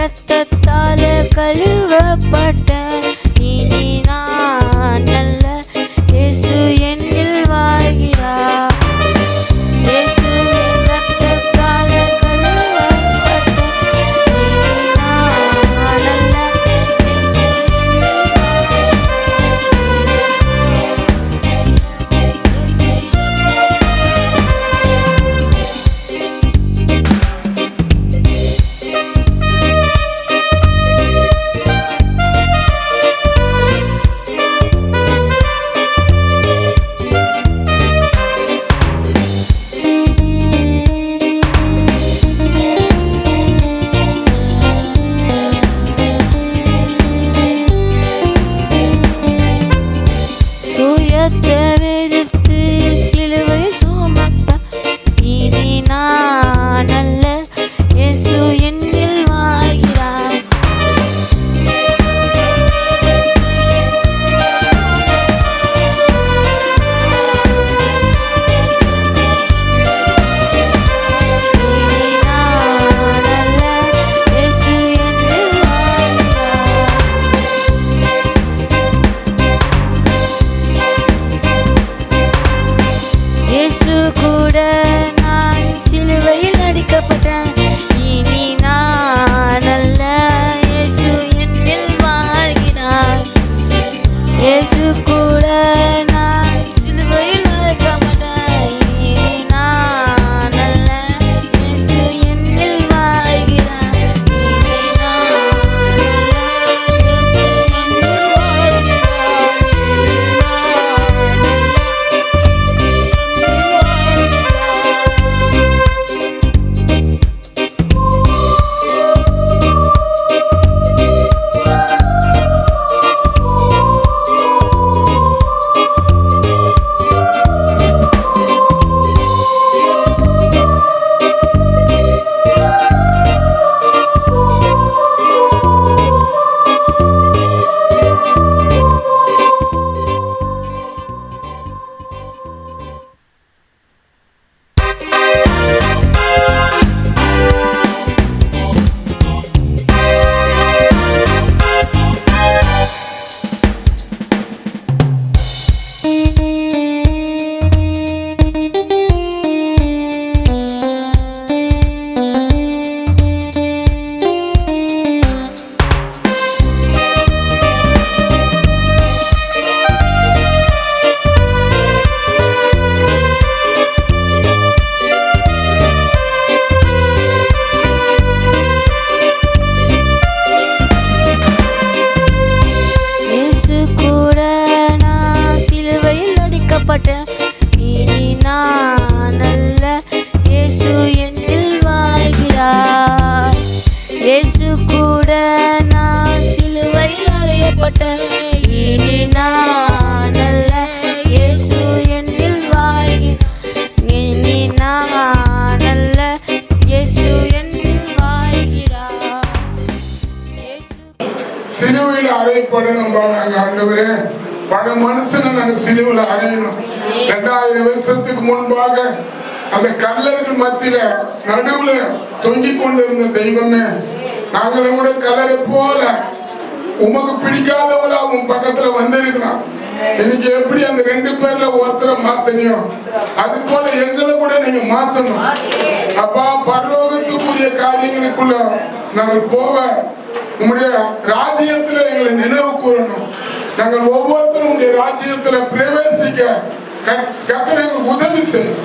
இரத்தத்தாலே கழுவப்பட்ட இனி நான் அல்ல, இயேசு என்னில் வாழ்கிறார். இயேசுவின் இரத்தத்தாலே கழுவப்பட்ட இனி நான் அல்ல, இயேசு சுயத்தை வெறுத்து சிலுவை சுமப்ப இனி நான் அல்ல, இயேசு என்னில் வாழ்கிறார். இனி நான் அல்ல, இயேசு என்னில் வாழ்கிறார். இயேசு கூட நான் சிலுவையில் அடிக்கப்பட்டேன், இனி நான் அல்ல, இயேசு என்னில் வாழ்கிறார். இயேசு கூட நான் சிலுவையில் அடிக்கப்பட்டேன், இனி நான் அல்ல, இயேசு என்னில் வாழ்கிறார். இனி நான் அல்ல, இயேசு என்னில் வாழ்கிறார். இனி நான் அல்ல. இயேசு கூட நான் சிலுவையில் அடிக்கப்பட்டேன், இனி நான் அல்ல, இயேசு என்னில் வாழ்கிறார். இயேசு கூட நான் சிலுவையில் அறையப்பட்டேன், இனி நான் அல்ல, இயேசு என்னில் வாழ்கிறார். இனி நான் அல்ல, இயேசு என்னில் வாழ்கிறார். இயேசு சிலுவையில் அறையப்படணும் நாங்க ஆண்டவரே. பல மனுஷனை நாங்க சிலுவையில் அறையணும். 2000 வருஷத்துக்கு முன்பாக அந்த கல்லர்கள் மத்தியில நடுவுல தொங்கிக் கொண்டிருந்த தெய்வமே, நாங்களும் கூட கல்லறை போல உமக்கு பிடிக்காதவளா உன் பக்கத்துல வந்திருக்கிறான். இன்னைக்கு எப்படி அந்த 2 பேர்ல ஒருத்தரை மாத்தனியோ அது போல எங்களை கூட நீங்க மாத்தணும் அப்பா. பரலோகத்துக்குரிய காரியங்களுக்குள்ள நாங்கள் போவ உங்களுடைய ராஜ்யத்துல எங்களை நினைவு கூறணும். நாங்கள் ஒவ்வொருத்தரும் உங்களுடைய ராஜ்யத்துல பிரவேசிக்க கர்த்தருக்கு உதவி செய்யும்.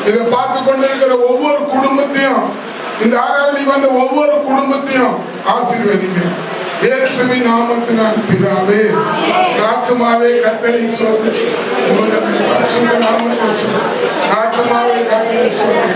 இதை பார்த்து கொண்டிருக்கிற ஒவ்வொரு குடும்பத்தையும், இந்த ஆராதனை வந்த ஒவ்வொரு குடும்பத்தையும் ஆசீர்வதிங்க. இயேசுவின் நாமத்தினால் பிதாவே. ஆத்துமாவே கர்த்தரை ஸ்தோத்திரி. உம்முடைய பரிசுத்த நாமத்தை ஸ்தோத்திரி. ஆத்துமாவே கர்த்தரை ஸ்தோத்திரி.